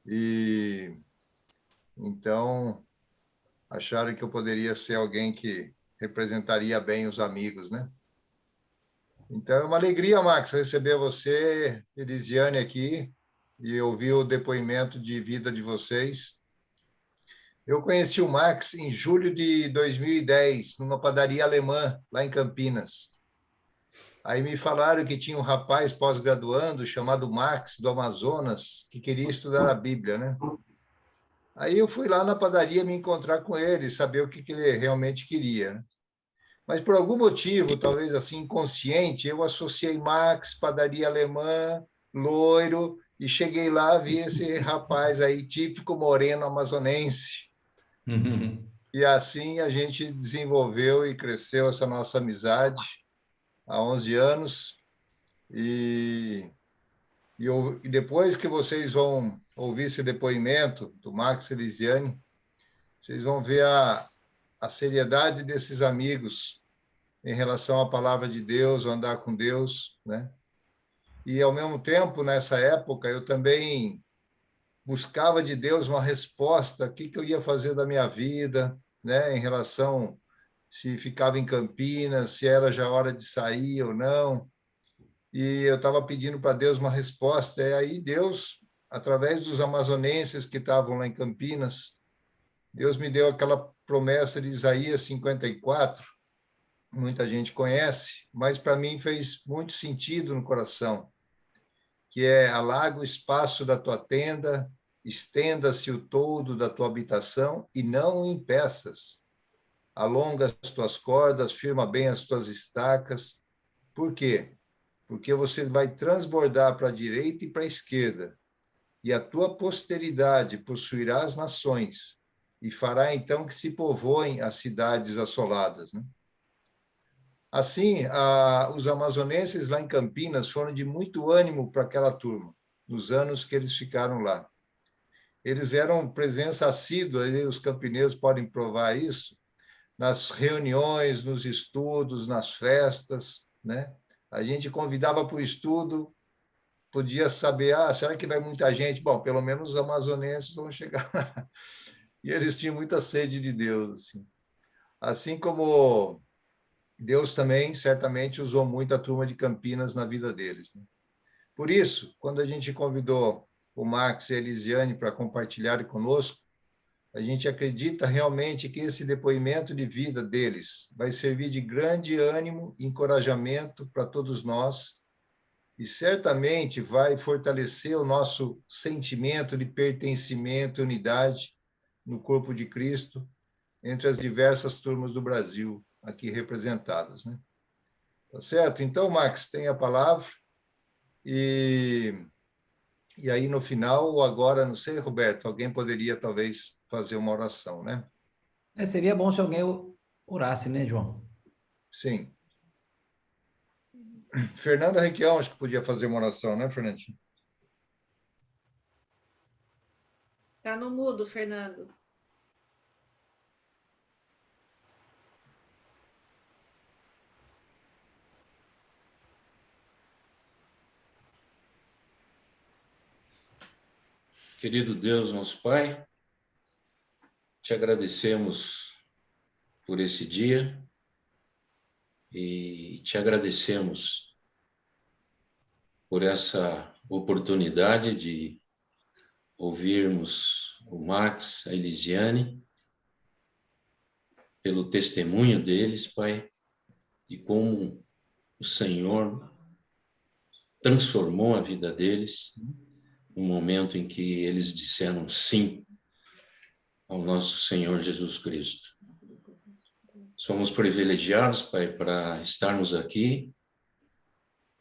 E então acharam que eu poderia ser alguém que representaria bem os amigos, né? Então é uma alegria, Max, receber você, Elisiane, aqui e ouvir o depoimento de vida de vocês. Eu conheci o Max em julho de 2010, numa padaria alemã, lá em Campinas. Aí me falaram que tinha um rapaz pós-graduando chamado Max, do Amazonas, que queria estudar a Bíblia, né? Aí eu fui lá na padaria me encontrar com ele, saber o que ele realmente queria, né? Mas por algum motivo, talvez assim inconsciente, eu associei Max, padaria alemã, loiro, e cheguei lá, vi esse rapaz aí, típico moreno amazonense. E assim a gente desenvolveu e cresceu essa nossa amizade há 11 anos. E depois que vocês vão ouvir esse depoimento do Max Elisiane, vocês vão ver a seriedade desses amigos em relação à palavra de Deus, andar com Deus, né? E, ao mesmo tempo, nessa época, eu também buscava de Deus uma resposta, o que eu ia fazer da minha vida, né? Em relação se ficava em Campinas, se era já hora de sair ou não. E eu estava pedindo para Deus uma resposta. E aí Deus, através dos amazonenses que estavam lá em Campinas, Deus me deu aquela promessa de Isaías 54, muita gente conhece, mas para mim fez muito sentido no coração, que é: alarga o espaço da tua tenda, estenda-se o toldo da tua habitação e não o impeças. Alonga as tuas cordas, firma bem as tuas estacas. Por quê? Porque você vai transbordar para a direita e para a esquerda, e a tua posteridade possuirá as nações, e fará então que se povoem as cidades assoladas, né? Assim, os amazonenses lá em Campinas foram de muito ânimo para aquela turma, nos anos que eles ficaram lá. Eles eram presença assídua, e os campineiros podem provar isso, nas reuniões, nos estudos, nas festas, né? A gente convidava para o estudo, podia saber, será que vai muita gente? Bom, pelo menos os amazonenses vão chegar lá. E eles tinham muita sede de Deus, assim. Assim como Deus também certamente usou muito a turma de Campinas na vida deles, né? Por isso, quando a gente convidou o Max e a Elisiane para compartilhar conosco, a gente acredita realmente que esse depoimento de vida deles vai servir de grande ânimo e encorajamento para todos nós, e certamente vai fortalecer o nosso sentimento de pertencimento e unidade no corpo de Cristo entre as diversas turmas do Brasil aqui representadas, né? Tá certo? Então, Max, tem a palavra. E aí, no final, ou agora, não sei, Roberto, alguém poderia talvez fazer uma oração, né? Seria bom se alguém orasse, né, João? Sim. Fernanda Requião, acho que podia fazer uma oração, né, Fernandinho? Tá no mudo, Fernando. Querido Deus, nosso Pai, te agradecemos por esse dia e te agradecemos por essa oportunidade de ouvirmos o Max, a Elisiane, pelo testemunho deles, Pai, de como o Senhor transformou a vida deles no momento em que eles disseram sim ao nosso Senhor Jesus Cristo. Somos privilegiados, Pai, para estarmos aqui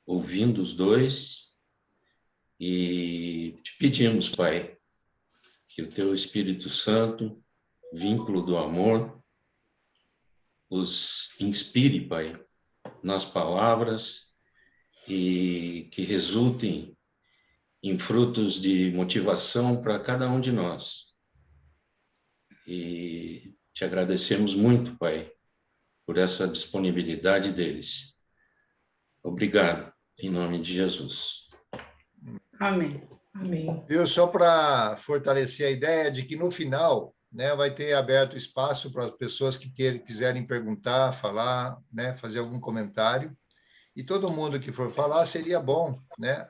ouvindo os dois e te pedimos, Pai, que o teu Espírito Santo, vínculo do amor, os inspire, Pai, nas palavras e que resultem em frutos de motivação para cada um de nós. E te agradecemos muito, Pai, por essa disponibilidade deles. Obrigado, em nome de Jesus. Amém. Amém. Viu? Só para fortalecer a ideia de que no final, né, vai ter aberto espaço para as pessoas que quiserem perguntar, falar, né, fazer algum comentário. E todo mundo que for falar, seria bom, né,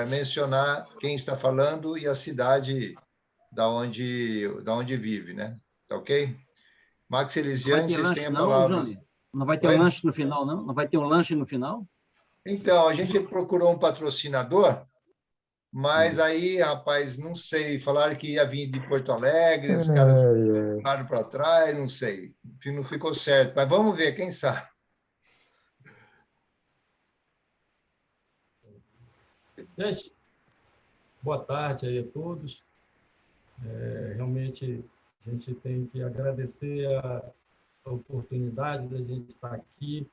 mencionar quem está falando e a cidade da onde vive, né? Tá ok? Max Não vai Elisiane, ter vocês têm lanche, a não, palavra. Johnny? Não vai ter um Oi? lanche no final, não? Não vai ter um lanche no final? Então, a gente procurou um patrocinador, mas aí, rapaz, não sei, falaram que ia vir de Porto Alegre, os caras ficaram para trás, não sei, não ficou certo, mas vamos ver, quem sabe. Gente, boa tarde aí a todos. Realmente, a gente tem que agradecer a oportunidade da gente estar aqui,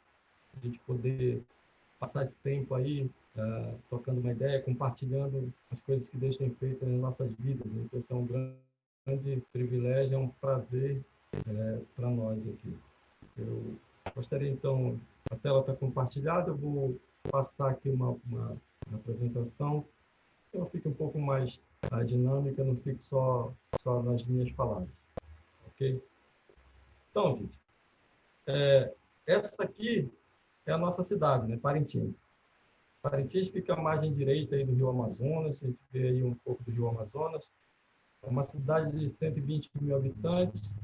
a gente poder passar esse tempo aí, trocando uma ideia, compartilhando as coisas que Deus tem feito nas nossas vidas. Então, isso é um grande privilégio, é um prazer para nós aqui. Eu gostaria, então, a tela está compartilhada, eu vou passar aqui uma apresentação, ela fica um pouco mais dinâmica, não fique só nas minhas palavras, ok? Então, gente, essa aqui é a nossa cidade, né? Parintins. Parintins fica à margem direita aí do Rio Amazonas, a gente vê aí um pouco do Rio Amazonas. É uma cidade de 120 mil habitantes,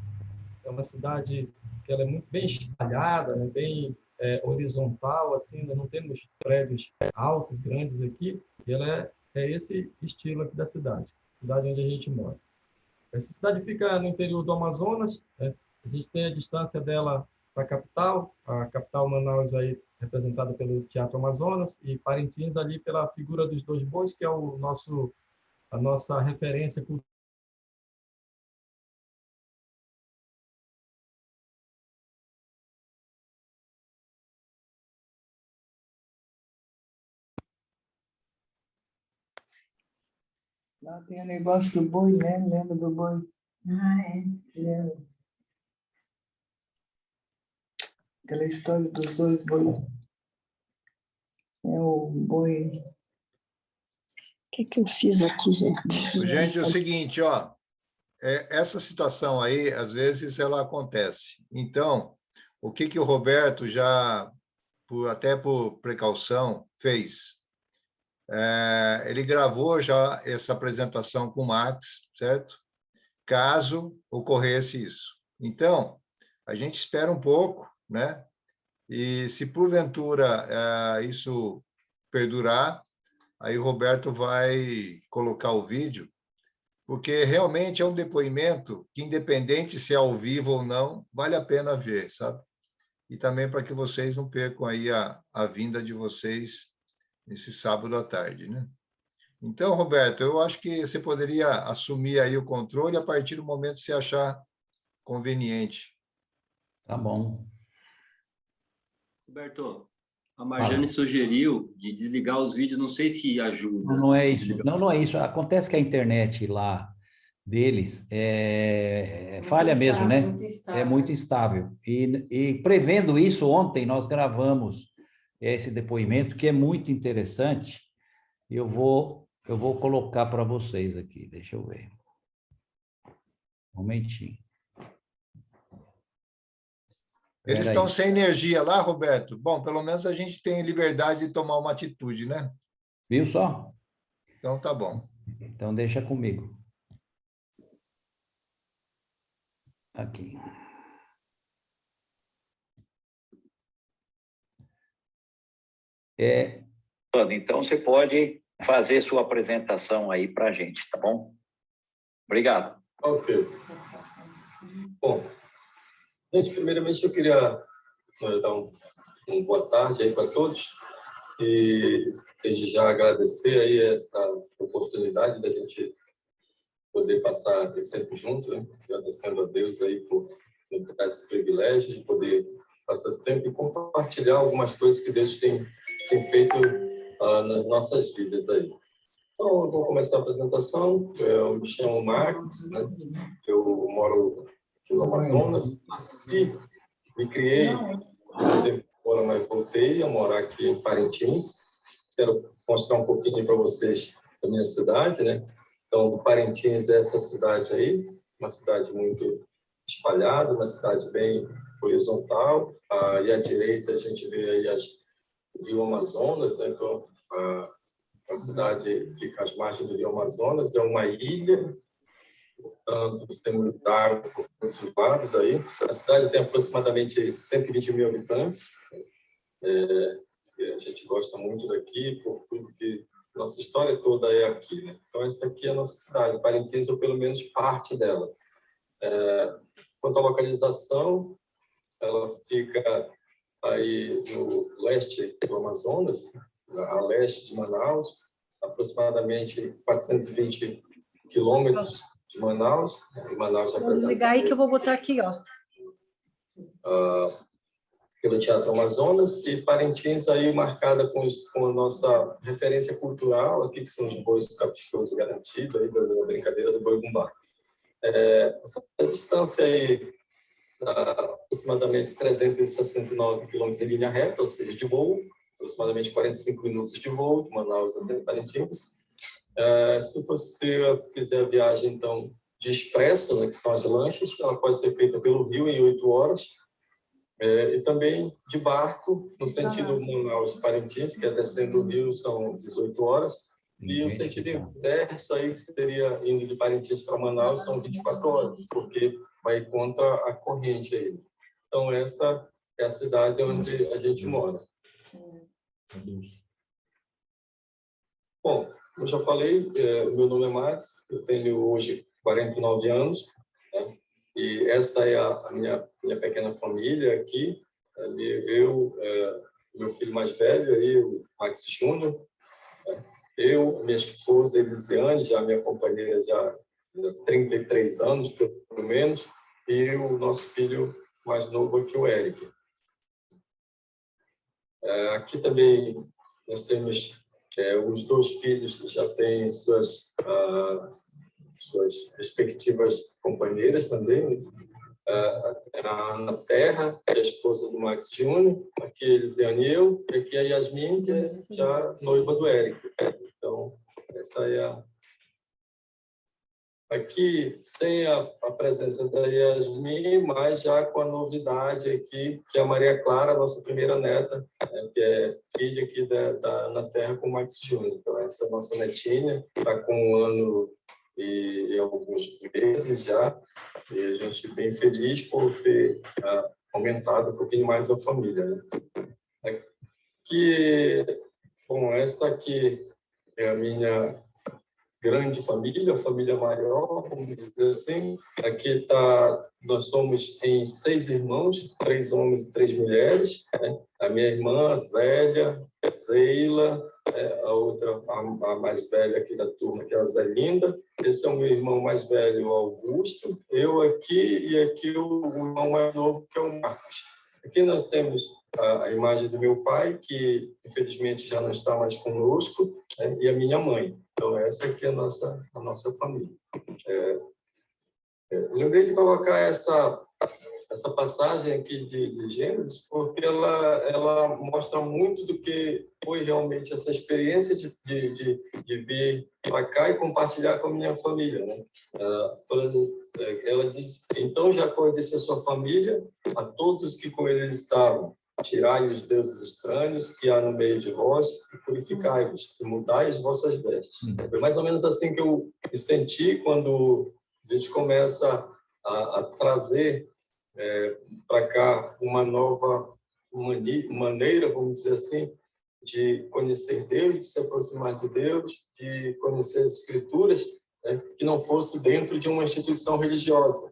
é uma cidade que ela é muito bem espalhada, né? Bem horizontal, assim, nós não temos prédios altos, grandes aqui, e ela é esse estilo aqui da cidade onde a gente mora. Essa cidade fica no interior do Amazonas, né? A gente tem a distância dela para a capital Manaus aí representada pelo Teatro Amazonas, e Parintins ali pela figura dos dois bois, que é a nossa referência cultural. Lá tem o negócio do boi, né? Lembra do boi? Ah, é. Lembra? Aquela história dos dois bois. É o boi. O que eu fiz aqui, gente? Gente, é o seguinte, ó, essa situação aí, às vezes, ela acontece. Então, o que o Roberto já, até por precaução, fez? Ele gravou já essa apresentação com o Max, certo? Caso ocorresse isso. Então, a gente espera um pouco, né? E se porventura isso perdurar, aí o Roberto vai colocar o vídeo, porque realmente é um depoimento que, independente se é ao vivo ou não, vale a pena ver, sabe? E também para que vocês não percam aí a vinda de vocês nesse sábado à tarde, né? Então, Roberto, eu acho que você poderia assumir aí o controle a partir do momento que você achar conveniente. Tá bom. Roberto, a Marjane sugeriu de desligar os vídeos, não sei se ajuda. Não, não é se isso. desligar. Não, não é isso. Acontece que a internet lá deles falha mesmo, né? É muito instável. E prevendo isso, ontem nós gravamos esse depoimento, que é muito interessante. Eu vou colocar para vocês aqui. Deixa eu ver. Um momentinho. Eles estão sem energia lá, Roberto? Bom, pelo menos a gente tem liberdade de tomar uma atitude, né? Viu só? Então, tá bom. Então, deixa comigo. Aqui. Então, você pode fazer sua apresentação aí para a gente, tá bom? Obrigado. Ok. Bom, gente, primeiramente eu queria dar uma boa tarde aí para todos e desde já agradecer aí essa oportunidade da gente poder passar sempre junto, né? Agradecendo a Deus aí por nos dar esse privilégio de poder passar esse tempo e compartilhar algumas coisas que Deus tem feito nas nossas vidas aí. Então, eu vou começar a apresentação. Eu me chamo Marcos, né? Eu moro aqui no Amazonas, nasci, me criei, mas voltei a morar aqui em Parintins. Quero mostrar um pouquinho para vocês da minha cidade, né? Então, Parintins é essa cidade aí, uma cidade muito espalhada, uma cidade bem horizontal. E à direita a gente vê aí o Rio Amazonas, né? Então, a cidade fica às margens do Rio Amazonas, é uma ilha, portanto, temos água por todos os lados aí. A cidade tem aproximadamente 120 mil habitantes. A gente gosta muito daqui, por tudo que nossa história toda é aqui, né? Então, essa aqui é a nossa cidade, Parintins, ou pelo menos parte dela. Quanto à localização, ela fica aí no leste do Amazonas, a leste de Manaus, aproximadamente 420 quilômetros de Manaus. Manaus vou desligar aí que eu vou botar aqui, ó. Pelo Teatro Amazonas, e Parintins aí marcada com a nossa referência cultural, aqui que são os bois caprichosos garantidos, aí da brincadeira do boi bumbá. Essa distância aí, aproximadamente 369 quilômetros em linha reta, ou seja, de voo, aproximadamente 45 minutos de voo, de Manaus até Parintins. Se você fizer a viagem, então, de expresso, né, que são as lanchas, ela pode ser feita pelo rio em 8 horas, e também de barco, no sentido Manaus-Parintins, que é descendo o rio, são 18 horas, e o sentido inverso aí, que seria indo de Parintins para Manaus, são 24 horas, porque vai contra a corrente aí. Então, essa é a cidade onde a gente mora. Bom, como eu já falei, o meu nome é Max, eu tenho hoje 49 anos, né? E essa é a minha pequena família aqui. Eu, meu filho mais velho, aí, o Max Júnior, eu, minha esposa Elisiane, já minha companheira já há 33 anos, pelo menos, e o nosso filho mais novo aqui, o Eric. Aqui também nós temos os 2 filhos que já têm suas respectivas companheiras também. A Ana Terra, que é a esposa do Max Júnior, aqui a Elisiane e eu, e aqui a Yasmin, que é já noiva do Eric. Então, essa é aqui, sem a presença da Yasmin, mas já com a novidade aqui, que é a Maria Clara, nossa primeira neta, que é filha aqui da Ana Terra com o Max Júnior. Então, essa é a nossa netinha, está com 1 ano e alguns meses já, e a gente bem feliz por ter aumentado um pouquinho mais a família, né? Aqui, bom, essa aqui é a minha grande família, a família maior, vamos dizer assim. Aqui nós somos em 6 irmãos, 3 homens e 3 mulheres, né? A minha irmã, Zélia, Zeila, a outra, a mais velha aqui da turma, que é a Zelinda. Esse é o meu irmão mais velho, Augusto. Eu aqui, e aqui o irmão mais novo, que é o Marcos. Aqui nós temos a imagem do meu pai, que infelizmente já não está mais conosco, né? E a minha mãe. Então, essa aqui é a nossa família. Eu lembrei de colocar essa passagem aqui de Gênesis, porque ela mostra muito do que foi realmente essa experiência de vir para cá e compartilhar com a minha família, né? Por exemplo, ela diz: então Jacó disse à sua família, a todos os que com ele estavam: tirai os deuses estranhos que há no meio de vós e purificai-vos, e mudai as vossas vestes. Foi mais ou menos assim que eu me senti quando a gente começa a trazer para cá uma nova maneira, vamos dizer assim, de conhecer Deus, de se aproximar de Deus, de conhecer as Escrituras, né, que não fosse dentro de uma instituição religiosa,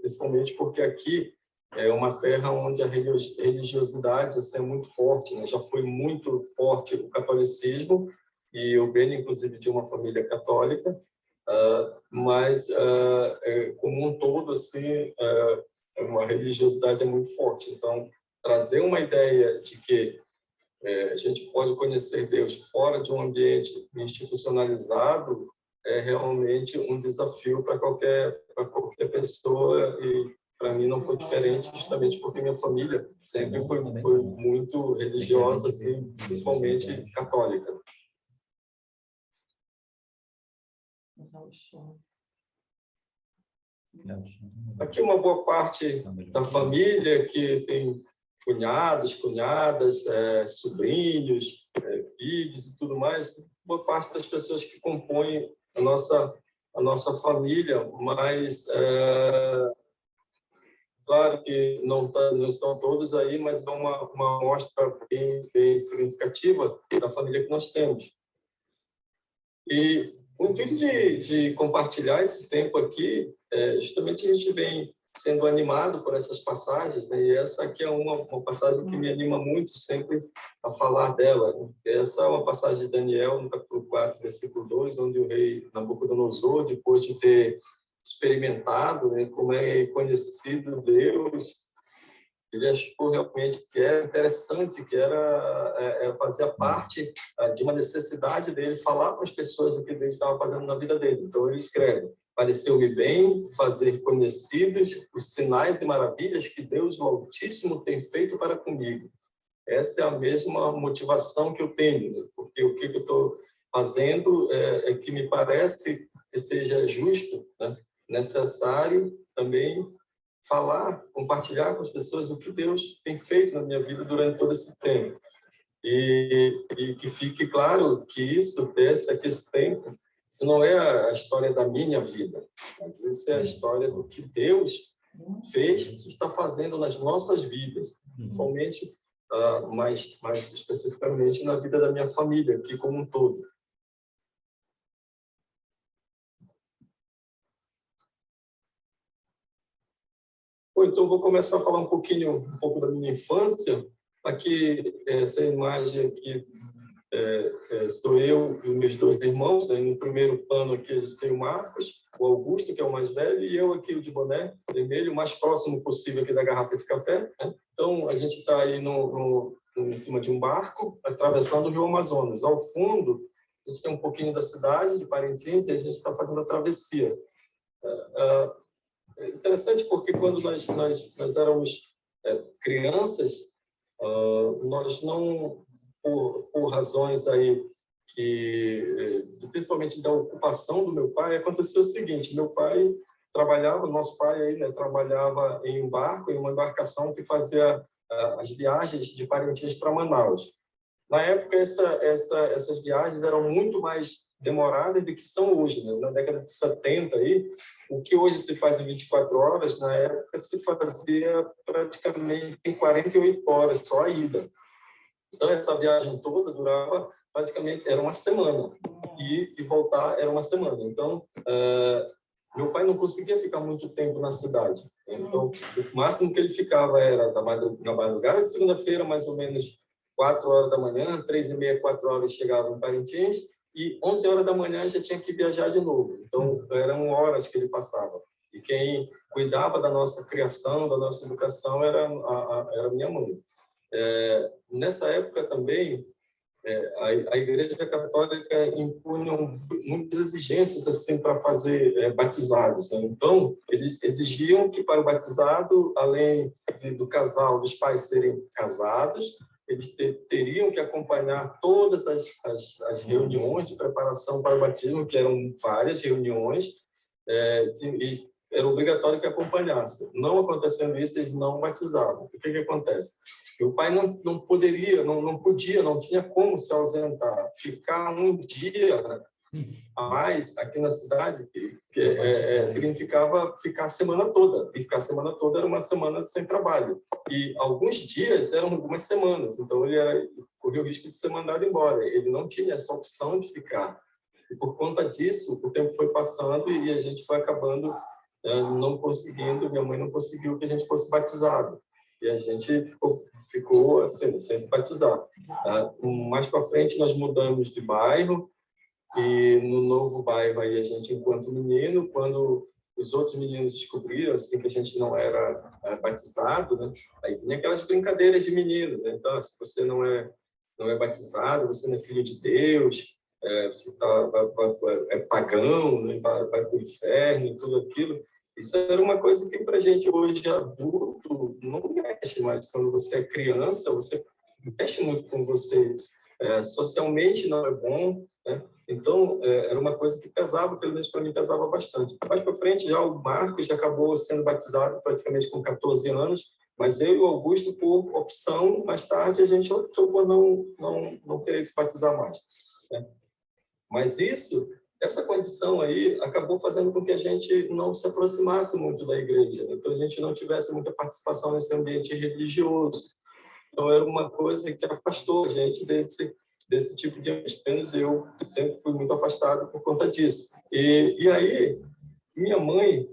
principalmente porque aqui é uma terra onde a religiosidade assim, é muito forte, né? Já foi muito forte o catolicismo, e eu venho, inclusive, de uma família católica, mas, como um todo, assim, uma religiosidade é muito forte. Então, trazer uma ideia de que a gente pode conhecer Deus fora de um ambiente institucionalizado é realmente um desafio para qualquer pessoa, e para mim não foi diferente, justamente porque minha família sempre foi muito religiosa, assim, principalmente católica. Aqui uma boa parte da família que tem cunhados, cunhadas, sobrinhos, filhos e tudo mais. Boa parte das pessoas que compõem a nossa família, mas claro que não estão todos aí, mas é uma amostra bem significativa da família que nós temos. E o intuito de compartilhar esse tempo aqui, justamente a gente vem sendo animado por essas passagens, né? E essa aqui é uma passagem que me anima muito sempre a falar dela, né? Essa é uma passagem de Daniel, no capítulo 4, versículo 2, onde o rei Nabucodonosor, depois de ter experimentado, né, como é conhecido Deus, ele achou realmente que era interessante, que era fazia parte de uma necessidade dele falar para as pessoas o que Deus estava fazendo na vida dele. Então ele escreve: pareceu-me bem fazer conhecidos os sinais e maravilhas que Deus, o Altíssimo, tem feito para comigo. Essa é a mesma motivação que eu tenho, né? Porque o que eu estou fazendo é que me parece que seja justo, né? Necessário também falar, compartilhar com as pessoas o que Deus tem feito na minha vida durante todo esse tempo. E que fique claro que esse tempo não é a história da minha vida, mas isso é a história do que Deus fez e está fazendo nas nossas vidas, principalmente, mais especificamente na vida da minha família, aqui como um todo. Bom, então vou começar a falar um pouco da minha infância. Aqui, essa imagem aqui sou eu e meus dois irmãos, né? No primeiro plano aqui a gente tem o Marcos, o Augusto, que é o mais velho, e eu aqui, o de boné vermelho, o mais próximo possível aqui da garrafa de café, né? Então, a gente está aí em cima de um barco, atravessando o Rio Amazonas. Ao fundo, a gente tem um pouquinho da cidade de Parintins e a gente está fazendo a travessia. É interessante porque quando nós éramos crianças, nós não, por razões aí principalmente da ocupação do meu pai, aconteceu o seguinte: meu pai trabalhava, nosso pai aí, né, trabalhava em um barco, em uma embarcação que fazia as viagens de Parintins para Manaus. Na época, essas viagens eram muito mais demoradas do que são hoje, né? Na década de 70, aí, o que hoje se faz em 24 horas, na época se fazia praticamente em 48 horas, só a ida. Então, essa viagem toda durava praticamente, era uma semana, e voltar era uma semana. Então, meu pai não conseguia ficar muito tempo na cidade. Então, o máximo que ele ficava era na madrugada de segunda-feira, mais ou menos 4 horas da manhã, 3h30, 4 horas chegava em Parintins, e 11 horas da manhã já tinha que viajar de novo. Então, eram horas que ele passava. E quem cuidava da nossa criação, da nossa educação, era minha mãe. Nessa época também, a Igreja Católica impunha muitas exigências assim para fazer batizados, né? Então, eles exigiam que para o batizado, além do casal, dos pais serem casados, eles teriam que acompanhar todas as reuniões de preparação para o batismo, que eram várias reuniões, e era obrigatório que acompanhasse. Não acontecendo isso, eles não batizavam. O que acontece? O pai não poderia, não podia, não tinha como se ausentar, ficar um dia a mais aqui na cidade, que significava ficar a semana toda. E ficar a semana toda era uma semana sem trabalho. E alguns dias eram algumas semanas. Então, ele corria o risco de ser mandado embora. Ele não tinha essa opção de ficar. E por conta disso, o tempo foi passando e a gente foi acabando não conseguindo, minha mãe não conseguiu que a gente fosse batizado. E a gente ficou assim, sem se batizar. Mais para frente, nós mudamos de bairro, e no novo bairro aí a gente, enquanto menino, quando os outros meninos descobriram assim que a gente não era batizado, né? Aí vinha aquelas brincadeiras de menino, né? Então, se você não é batizado, você não é filho de Deus, você é pagão, né? vai para o inferno e tudo aquilo. Isso era uma coisa que para a gente hoje adulto não mexe, mas quando você é criança, você mexe muito com vocês. Socialmente não é bom, né? Então, era uma coisa que pesava, pelo menos para mim, pesava bastante. Mais para frente, já o Marcos já acabou sendo batizado praticamente com 14 anos, mas eu e o Augusto, por opção, mais tarde, a gente optou por não querer se batizar mais, né? Mas essa condição aí acabou fazendo com que a gente não se aproximasse muito da igreja, né? Então, a gente não tivesse muita participação nesse ambiente religioso. Então, era uma coisa que afastou a gente desse tipo de ambiente. Eu sempre fui muito afastado por conta disso. E aí, minha mãe,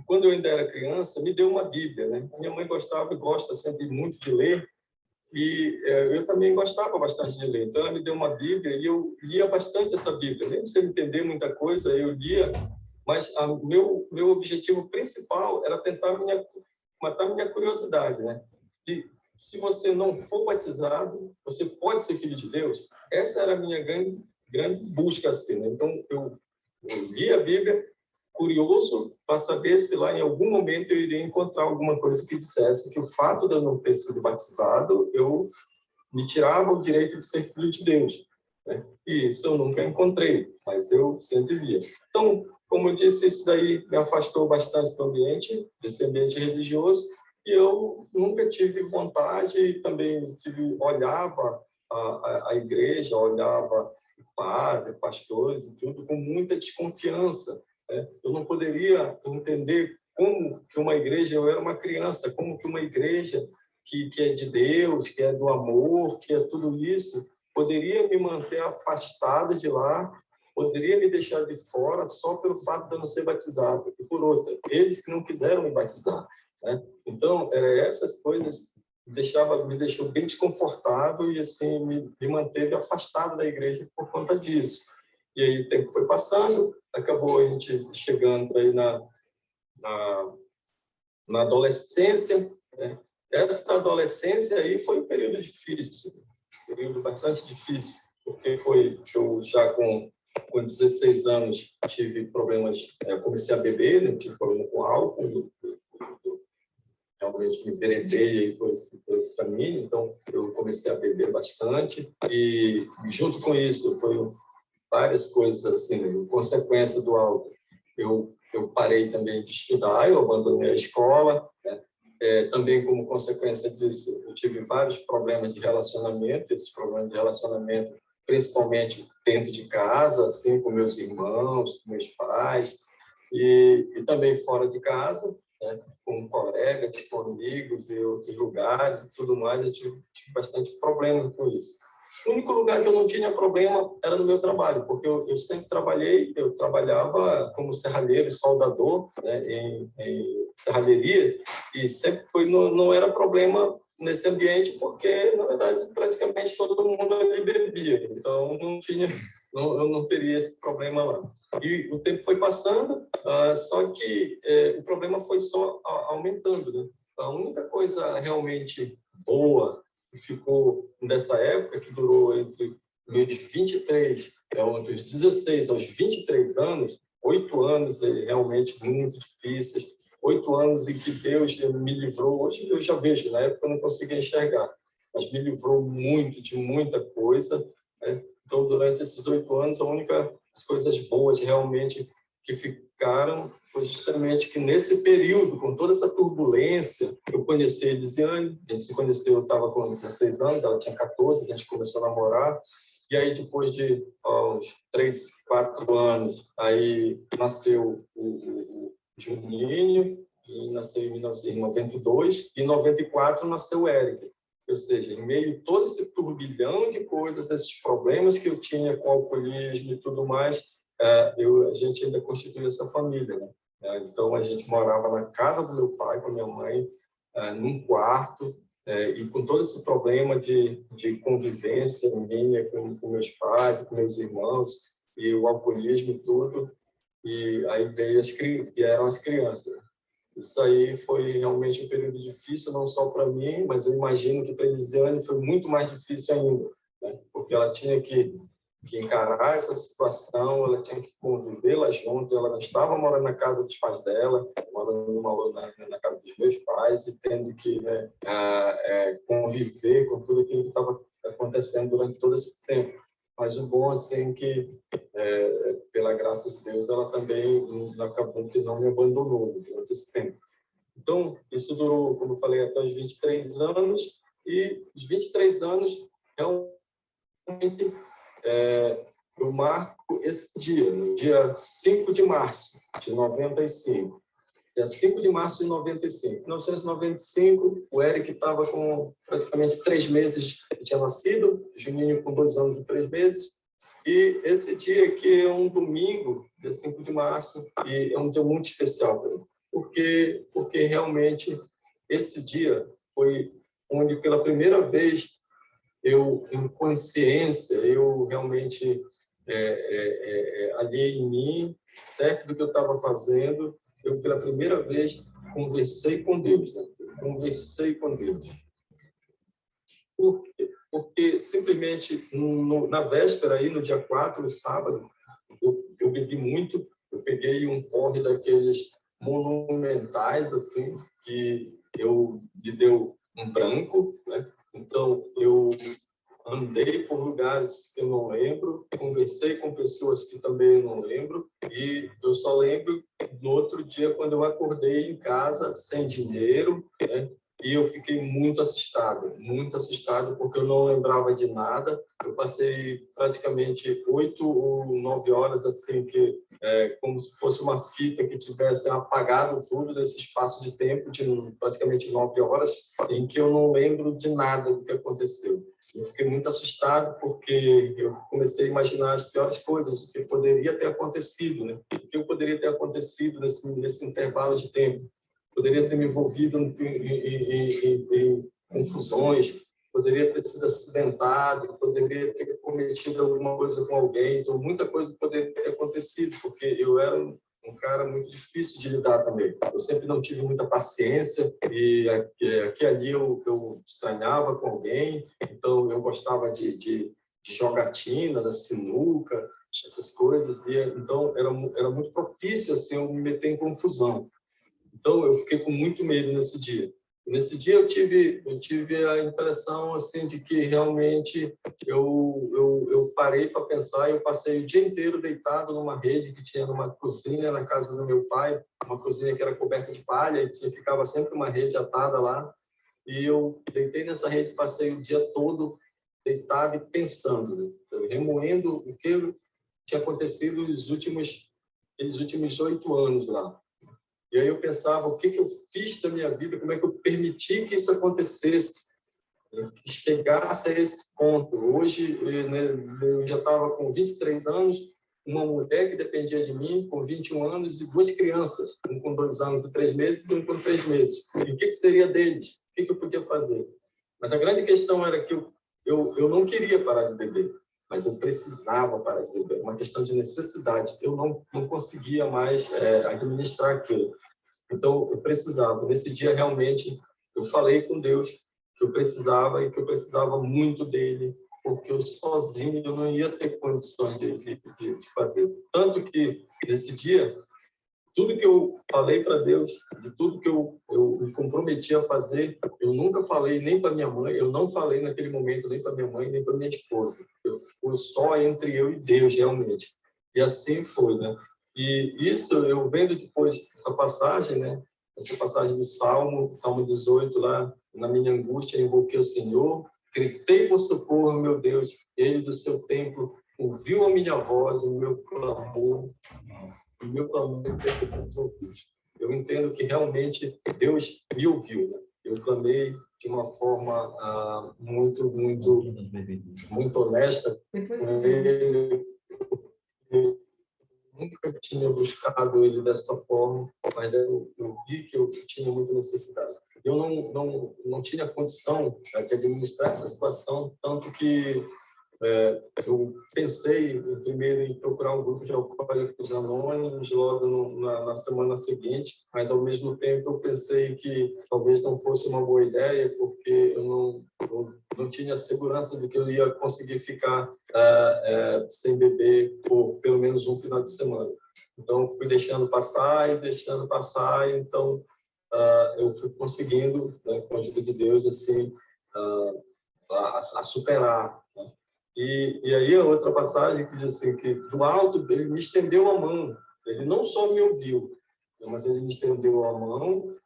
quando eu ainda era criança, me deu uma Bíblia, né? Minha mãe gostava e gosta sempre muito de ler, e eu também gostava bastante de ler. Então, ela me deu uma Bíblia e eu lia bastante essa Bíblia. Nem sem entender muita coisa, eu lia, mas meu objetivo principal era tentar matar minha curiosidade, né? E se você não for batizado, você pode ser filho de Deus? Essa era a minha grande busca, assim, né? Então, eu li a Bíblia, curioso para saber se lá em algum momento eu iria encontrar alguma coisa que dissesse que o fato de eu não ter sido batizado, eu me tirava o direito de ser filho de Deus, né? E isso eu nunca encontrei, mas eu sempre via. Então, como eu disse, isso daí me afastou bastante do ambiente, desse ambiente religioso, e eu nunca tive vontade, e também olhava a igreja, olhava o padre, pastores e tudo, com muita desconfiança, né? Eu não poderia entender como que uma igreja, eu era uma criança, como que uma igreja que é de Deus, que é do amor, que é tudo isso, poderia me manter afastado de lá, poderia me deixar de fora só pelo fato de eu não ser batizado. E por outra, eles que não quiseram me batizar, né? Então, essas coisas me deixou bem desconfortável e assim me manteve afastado da igreja por conta disso. E aí o tempo foi passando, acabou a gente chegando aí na adolescência, né? Essa adolescência aí foi um período difícil, um período bastante difícil, porque eu já com 16 anos tive problemas, comecei a beber, né? Tive problema com álcool, realmente me enveredei por esse caminho, então eu comecei a beber bastante e junto com isso foi várias coisas assim, consequência do álcool. Eu parei também de estudar, eu abandonei a escola, né? Também como consequência disso, eu tive vários problemas de relacionamento, esses problemas de relacionamento principalmente dentro de casa, assim, com meus irmãos, com meus pais, e também fora de casa, né? Com colegas, com amigos e outros lugares e tudo mais, eu tive bastante problema com isso. O único lugar que eu não tinha problema era no meu trabalho, porque eu sempre eu trabalhava como serralheiro e soldador, né, em serralheria, e sempre não era problema nesse ambiente, porque, na verdade, praticamente todo mundo ali bebia, então eu não teria esse problema lá. E o tempo foi passando, só que o problema foi só aumentando, né? A única coisa realmente boa que ficou nessa época, que durou entre meus 23, entre os 16 aos 23 anos, 8 anos realmente muito difíceis, 8 anos em que Deus me livrou. Hoje eu já vejo, na época eu não conseguia enxergar, mas me livrou muito de muita coisa, né? Então, durante esses 8 anos, as coisas boas realmente que ficaram foi justamente que nesse período, com toda essa turbulência, eu conheci a Elisiane, a gente se conheceu, eu estava com 16 anos, ela tinha 14, a gente começou a namorar, e aí depois de uns 3, 4 anos, aí nasceu o Juninho, e nasceu em 1992, e em 94 nasceu o Eric. Ou seja, em meio a todo esse turbilhão de coisas, esses problemas que eu tinha com o alcoolismo e tudo mais, a gente ainda constituiu essa família, né? Então, a gente morava na casa do meu pai, com a minha mãe, num quarto, e com todo esse problema de convivência minha com meus pais, com meus irmãos, e o alcoolismo e tudo, e aí vieram as crianças. Isso aí foi realmente um período difícil, não só para mim, mas eu imagino que para a Elisiane foi muito mais difícil ainda, né? Porque ela tinha que encarar essa situação, ela tinha que conviver lá junto, ela não estava morando na casa dos pais dela, morando na casa dos meus pais, e tendo que, né, conviver com tudo aquilo que estava acontecendo durante todo esse tempo. mas o bom, assim, que, pela graça de Deus, ela também acabou que não me abandonou durante esse tempo. Então, isso durou, como eu falei, até os 23 anos, e os 23 anos realmente eu marco esse dia, no dia 5 de março de 95. Dia 5 de março de 95. Em 1995, o Eric estava com praticamente 3 meses que tinha nascido, Juninho com 2 anos e 3 meses. E esse dia aqui é um domingo, dia 5 de março, e é um dia muito especial para mim. Porque realmente esse dia foi onde, pela primeira vez, eu, em consciência, eu realmente ali em mim, certo do que eu estava fazendo, eu, pela primeira vez, conversei com Deus, né? Conversei com Deus. Por quê? Porque, simplesmente, na véspera, aí, no dia 4, no sábado, eu bebi muito, eu peguei um porre daqueles monumentais, assim, que me deu um branco, né? Então, eu andei por lugares que eu não lembro, conversei com pessoas que também eu não lembro, e eu só lembro no outro dia, quando eu acordei em casa, sem dinheiro, né? E eu fiquei muito assustado, porque eu não lembrava de nada. Eu passei praticamente 8 ou 9 horas, assim, como se fosse uma fita que tivesse apagado tudo desse espaço de tempo, de praticamente 9 horas, em que eu não lembro de nada do que aconteceu. Eu fiquei muito assustado, porque eu comecei a imaginar as piores coisas, o que poderia ter acontecido, né? O que poderia ter acontecido nesse intervalo de tempo. Poderia ter me envolvido em confusões, poderia ter sido acidentado, poderia ter cometido alguma coisa com alguém, então muita coisa poderia ter acontecido, porque eu era um cara muito difícil de lidar também. Eu sempre não tive muita paciência, e aqui ali eu estranhava com alguém, então eu gostava de jogatina, da sinuca, essas coisas, e então era muito propício assim, eu me meter em confusão. Então, eu fiquei com muito medo nesse dia. Nesse dia, eu tive a impressão assim, de que realmente eu parei para pensar. Eu passei o dia inteiro deitado numa rede que tinha numa cozinha na casa do meu pai, uma cozinha que era coberta de palha, e ficava sempre uma rede atada lá. E eu deitei nessa rede, passei o dia todo deitado e pensando, né? Remoendo o que tinha acontecido nos últimos 8 anos lá. E aí eu pensava, o que eu fiz da minha vida, como é que eu permiti que isso acontecesse, que chegasse a esse ponto. Hoje, né, eu já estava com 23 anos, uma mulher que dependia de mim, com 21 anos, e 2 crianças, um com 2 anos e 3 meses e um com 3 meses. E o que seria deles? O que eu podia fazer? Mas a grande questão era que eu não queria parar de beber, mas eu precisava parar de beber, uma questão de necessidade. Eu não conseguia mais administrar aquilo. Então, eu precisava. Nesse dia, realmente, eu falei com Deus que eu precisava, e que eu precisava muito dele, porque eu sozinho eu não ia ter condições de fazer. Tanto que, nesse dia, tudo que eu falei para Deus, de tudo que eu me comprometi a fazer, eu nunca falei nem para minha mãe, eu não falei naquele momento nem para minha mãe, nem para minha esposa. Eu fui só entre eu e Deus, realmente. E assim foi, né? E isso, eu vendo depois essa passagem, né? Essa passagem do Salmo 18, lá, na minha angústia, eu invoquei o Senhor, gritei por socorro, meu Deus, ele do seu templo ouviu a minha voz, o meu clamor, eu entendo que realmente Deus me ouviu, né? Eu clamei de uma forma muito honesta com ele. Eu nunca tinha buscado ele dessa forma, mas eu vi que eu tinha muita necessidade. Eu não tinha condição de administrar essa situação, tanto que eu pensei primeiro em procurar um grupo de alcoólicos anônimos logo na semana seguinte, mas ao mesmo tempo eu pensei que talvez não fosse uma boa ideia, porque eu não tinha segurança de que eu ia conseguir ficar sem beber por pelo menos um final de semana. Então fui deixando passar, então eu fui conseguindo, né, com a ajuda de Deus, assim, a superar, né? E aí a outra passagem que diz assim, que do alto ele me estendeu a mão. Ele não só me ouviu, mas ele me estendeu a mão,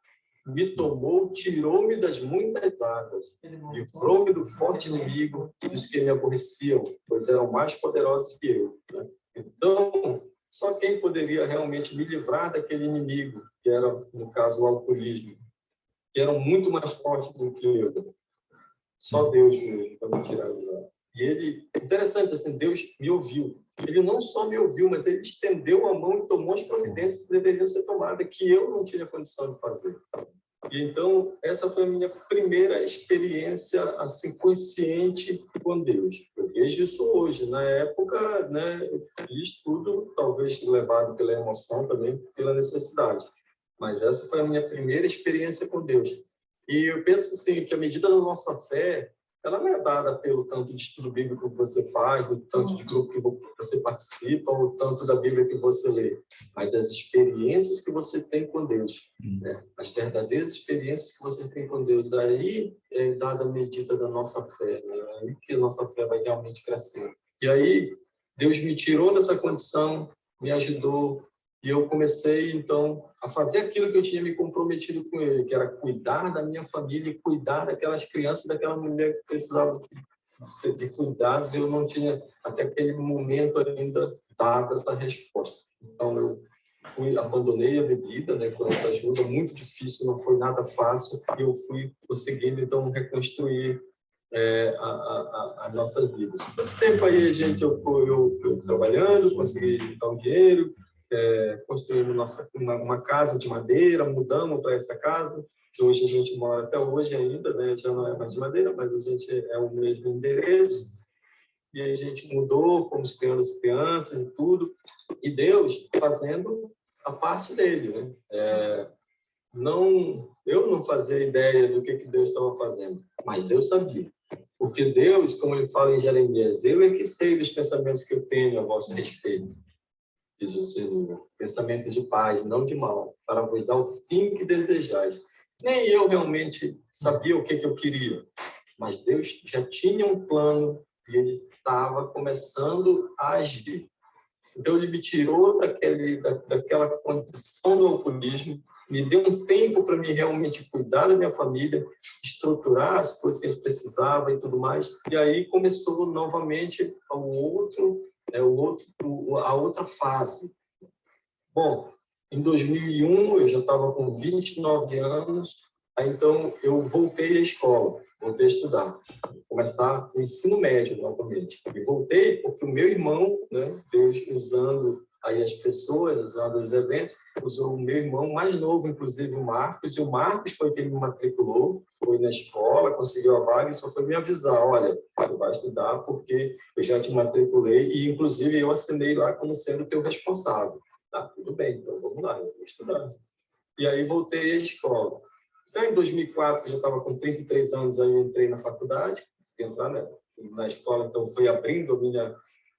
me tomou, tirou-me das muitas águas, livrou-me do forte inimigo e dos que me aborreciam, pois eram mais poderosos que eu. Né? Então, só quem poderia realmente me livrar daquele inimigo, que era, no caso, o alcoolismo, que eram muito mais fortes do que eu. Só Deus mesmo para me tirar de lá. E ele, interessante assim, Deus me ouviu. Ele não só me ouviu, mas ele estendeu a mão e tomou as providências que deveriam ser tomadas, que eu não tinha condição de fazer. E então, essa foi a minha primeira experiência assim consciente com Deus. Eu vejo isso hoje. Na época, né, eu fiz tudo, talvez levado pela emoção também, pela necessidade. Mas essa foi a minha primeira experiência com Deus. E eu penso assim, que a medida da nossa fé, ela não é dada pelo tanto de estudo bíblico que você faz, do tanto de grupo que você participa, ou tanto da Bíblia que você lê, mas das experiências que você tem com Deus, né? As verdadeiras experiências que você tem com Deus. Aí é dada a medida da nossa fé, né? Aí que a nossa fé vai realmente crescer. E aí Deus me tirou dessa condição, me ajudou, e eu comecei, então, a fazer aquilo que eu tinha me comprometido com ele, que era cuidar da minha família e cuidar daquelas crianças, daquela mulher que precisava de cuidados, e eu não tinha, até aquele momento ainda, dado essa resposta. Então, eu abandonei a bebida, né, com essa ajuda, muito difícil, não foi nada fácil, e eu fui conseguindo, então, reconstruir a nossa vida. Nesse tempo aí, gente, eu trabalhando, consegui dar um dinheiro, construindo uma casa de madeira, mudamos para essa casa, que hoje a gente mora até hoje ainda, né? Já não é mais de madeira, mas a gente é o mesmo endereço, e a gente mudou, fomos criando as crianças e tudo, e Deus fazendo a parte dele, né? Eu não fazia ideia do que Deus estava fazendo, mas Deus sabia. Porque Deus, como ele fala em Jeremias, eu é que sei dos pensamentos que eu tenho a vosso respeito, diz o Senhor, pensamento de paz, não de mal, para vos dar o fim que desejais. Nem eu realmente sabia o que eu queria, mas Deus já tinha um plano e ele estava começando a agir. Então, ele me tirou daquela condição do alcoolismo, me deu um tempo para mim realmente cuidar da minha família, estruturar as coisas que eles precisavam e tudo mais. E aí começou novamente a outra fase. Bom, em 2001, eu já estava com 29 anos, aí, então eu voltei à escola, voltei a estudar, começar o ensino médio novamente. E voltei porque o meu irmão, né, Deus usando aí as pessoas, usando os eventos, usou o meu irmão mais novo, inclusive o Marcos, e o Marcos foi quem me matriculou, foi na escola, conseguiu a vaga e só foi me avisar, olha, tu vai estudar porque eu já te matriculei e, inclusive, eu assinei lá como sendo teu responsável. Tá, tudo bem, então vamos lá, eu vou estudar. E aí voltei à escola. Já em 2004, eu já estava com 33 anos, aí eu entrei na faculdade, consegui entrar na escola, então foi abrindo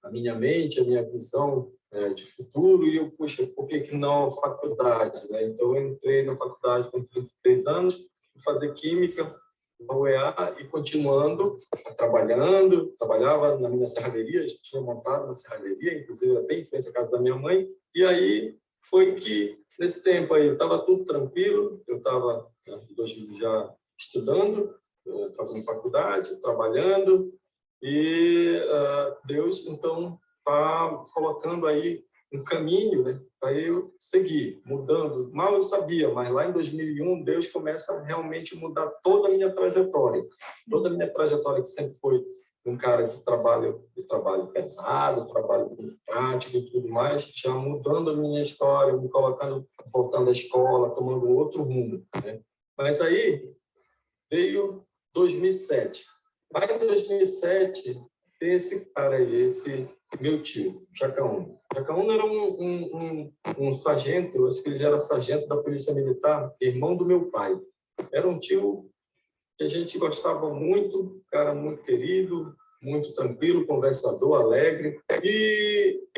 a minha mente, a minha visão de futuro, e eu, puxa, por que não a faculdade? Né? Então, eu entrei na faculdade com 33 anos, fui fazer Química na UEA e continuando, trabalhava na minha serralheria, a gente tinha montado uma serralheria, inclusive era bem em frente à casa da minha mãe, e aí foi que, nesse tempo aí, estava tudo tranquilo, eu estava já estudando, fazendo faculdade, trabalhando, e Deus, então, está colocando aí um caminho, né, para eu seguir, mudando. Mal eu sabia, mas lá em 2001, Deus começa a realmente mudar toda a minha trajetória. Toda a minha trajetória, que sempre foi um cara de trabalho pesado, trabalho prático e tudo mais, já mudando a minha história, me colocando, voltando à escola, tomando outro rumo, né? Mas aí veio 2007. Lá em 2007, tem esse cara aí, esse meu tio, Jacaúna. Jacaúna era um sargento, eu acho que ele já era sargento da Polícia Militar, irmão do meu pai. Era um tio que a gente gostava muito, cara muito querido, muito tranquilo, conversador, alegre.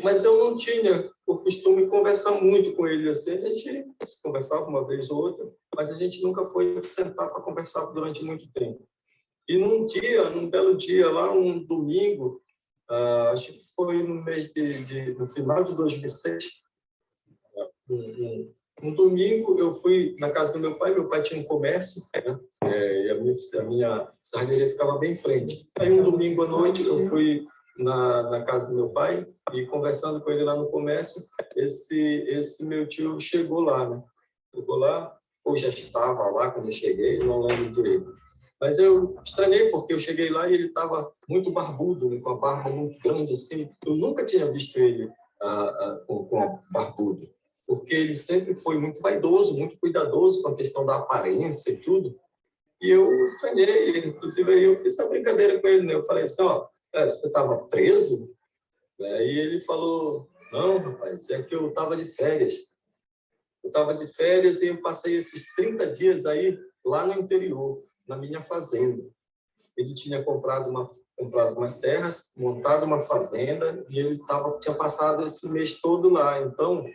Mas eu não tinha por costume conversar muito com ele. Assim, a gente conversava uma vez ou outra, mas a gente nunca foi sentar para conversar durante muito tempo. E num belo dia, lá um domingo, acho que foi no final de 2006, um domingo eu fui na casa do meu pai tinha um comércio, né? E a minha sardineria ficava bem em frente. Aí um domingo à noite eu fui na casa do meu pai e conversando com ele lá no comércio, esse meu tio chegou lá, né? Chegou lá, ou já estava lá quando eu cheguei, não lembro direito. Mas eu estranhei porque eu cheguei lá e ele estava muito barbudo, né? Com a barba muito grande assim. Eu nunca tinha visto ele com barbudo, porque ele sempre foi muito vaidoso, muito cuidadoso com a questão da aparência e tudo. E eu estranhei ele, inclusive aí eu fiz uma brincadeira com ele, né? Eu falei assim, ó, você estava preso? Aí ele falou, não, rapaz, é que eu estava de férias. Eu estava de férias e eu passei esses 30 dias aí lá no interior, na minha fazenda. Ele tinha comprado umas terras, montado uma fazenda e ele tinha passado esse mês todo lá. Então,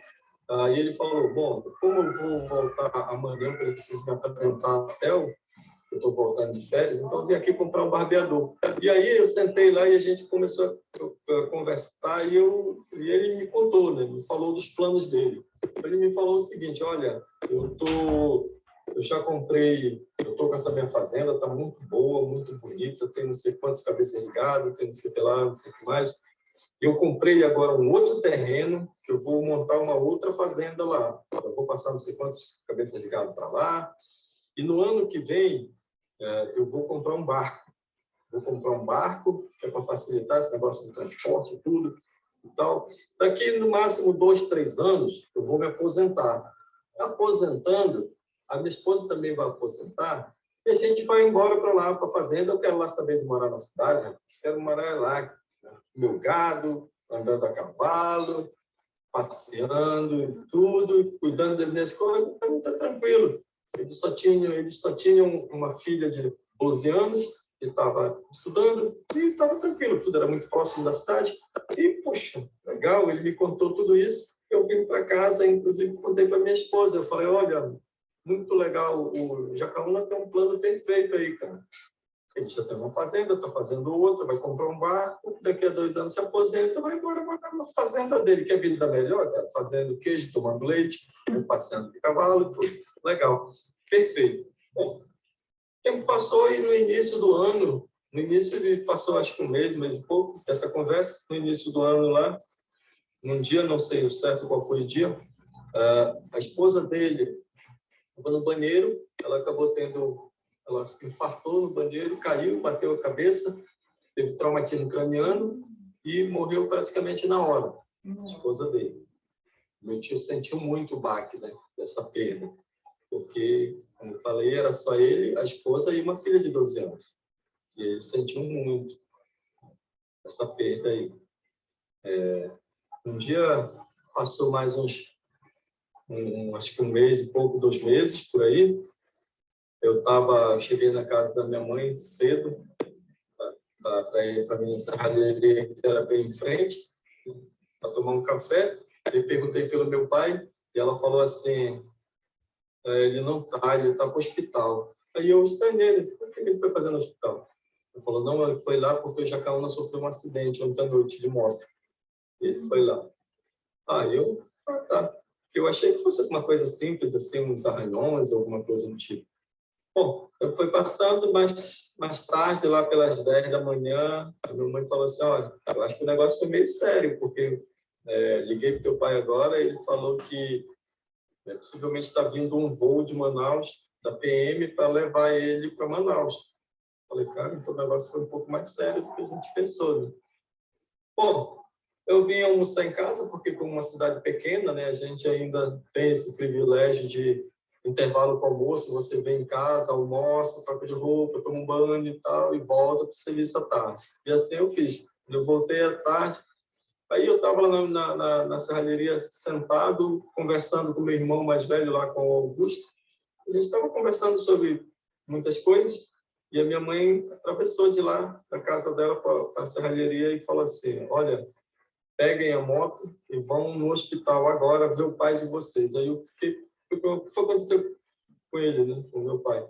aí ele falou, bom, como eu vou voltar amanhã, eu preciso me apresentar no hotel, eu estou voltando de férias, então eu vim aqui comprar um barbeador. E aí eu sentei lá e a gente começou a conversar e ele me contou, né? Me falou dos planos dele. Ele me falou o seguinte, olha, eu já comprei, eu estou com essa minha fazenda, está muito boa, muito bonita, tem não sei quantas cabeças de gado, tem não sei o que lá, não sei o que mais. Eu comprei agora um outro terreno, que eu vou montar uma outra fazenda lá. Eu vou passar não sei quantas cabeças de gado para lá. E no ano que vem, eu vou comprar um barco. Vou comprar um barco, que é para facilitar esse negócio de transporte e tudo. E tal. Daqui, no máximo, 2, 3 anos, eu vou me aposentar. Aposentando, a minha esposa também vai aposentar, e a gente vai embora para lá, para a fazenda. Eu quero lá saber de morar na cidade, né? Quero morar lá, meu gado, andando a cavalo, passeando e tudo, cuidando das minhas coisas, então está tranquilo. Eles só tinham uma filha de 12 anos, que estava estudando, e estava tranquilo, tudo era muito próximo da cidade. E, poxa, legal, ele me contou tudo isso. Eu vim para casa, inclusive contei para minha esposa. Eu falei, olha, muito legal, o Jacaúna tem um plano perfeito aí, cara. Ele já tem uma fazenda, está fazendo outra, vai comprar um barco, daqui a 2 anos se aposenta, vai embora na fazenda dele, que é vida melhor, cara, fazendo queijo, tomando leite, passeando de cavalo, tudo. Legal, perfeito. Bom, o tempo passou e no início do ano, passou acho que um mês e pouco, dessa conversa, no início do ano lá, num dia, não sei o certo qual foi o dia, a esposa dele estava no banheiro, ela infartou no banheiro, caiu, bateu a cabeça, teve traumatismo craniano e morreu praticamente na hora, a esposa dele. Meu tio sentiu muito o baque, né, dessa perda, porque, como eu falei, era só ele, a esposa e uma filha de 12 anos. E ele sentiu muito essa perda aí. Um dia passou mais acho que um mês e pouco, 2 meses, por aí. Cheguei na casa da minha mãe cedo, para ir para a minha serralheria, que era bem em frente, para tomar um café. Eu perguntei pelo meu pai, e ela falou assim, ele não está, ele está para o hospital. Aí eu estranhei, o que ele foi fazer no hospital? Ele falou, não, ele foi lá porque o Jacaúna sofreu um acidente ontem à noite de moto. Ele foi lá. Tá. Eu achei que fosse alguma coisa simples, assim, uns arranhões, alguma coisa do tipo. Bom, eu fui passando mais tarde, lá pelas 10 da manhã, a minha mãe falou assim, olha, eu acho que o negócio foi meio sério, porque liguei para o teu pai agora e ele falou que possivelmente está vindo um voo de Manaus, da PM, para levar ele para Manaus. Falei, cara, então o negócio foi um pouco mais sério do que a gente pensou, né? Bom, eu vim almoçar em casa, porque como uma cidade pequena, né, a gente ainda tem esse privilégio de intervalo para o almoço, você vem em casa, almoça, troca de roupa, toma um banho e tal, e volta para o serviço à tarde. E assim eu fiz. Eu voltei à tarde, aí eu estava lá na serralheria sentado, conversando com meu irmão mais velho lá, com o Augusto. A gente estava conversando sobre muitas coisas, e a minha mãe atravessou de lá, da casa dela para a serralheria, e falou assim, olha, peguem a moto e vão no hospital agora ver o pai de vocês. Aí eu fiquei, o que aconteceu com ele, né, com o meu pai?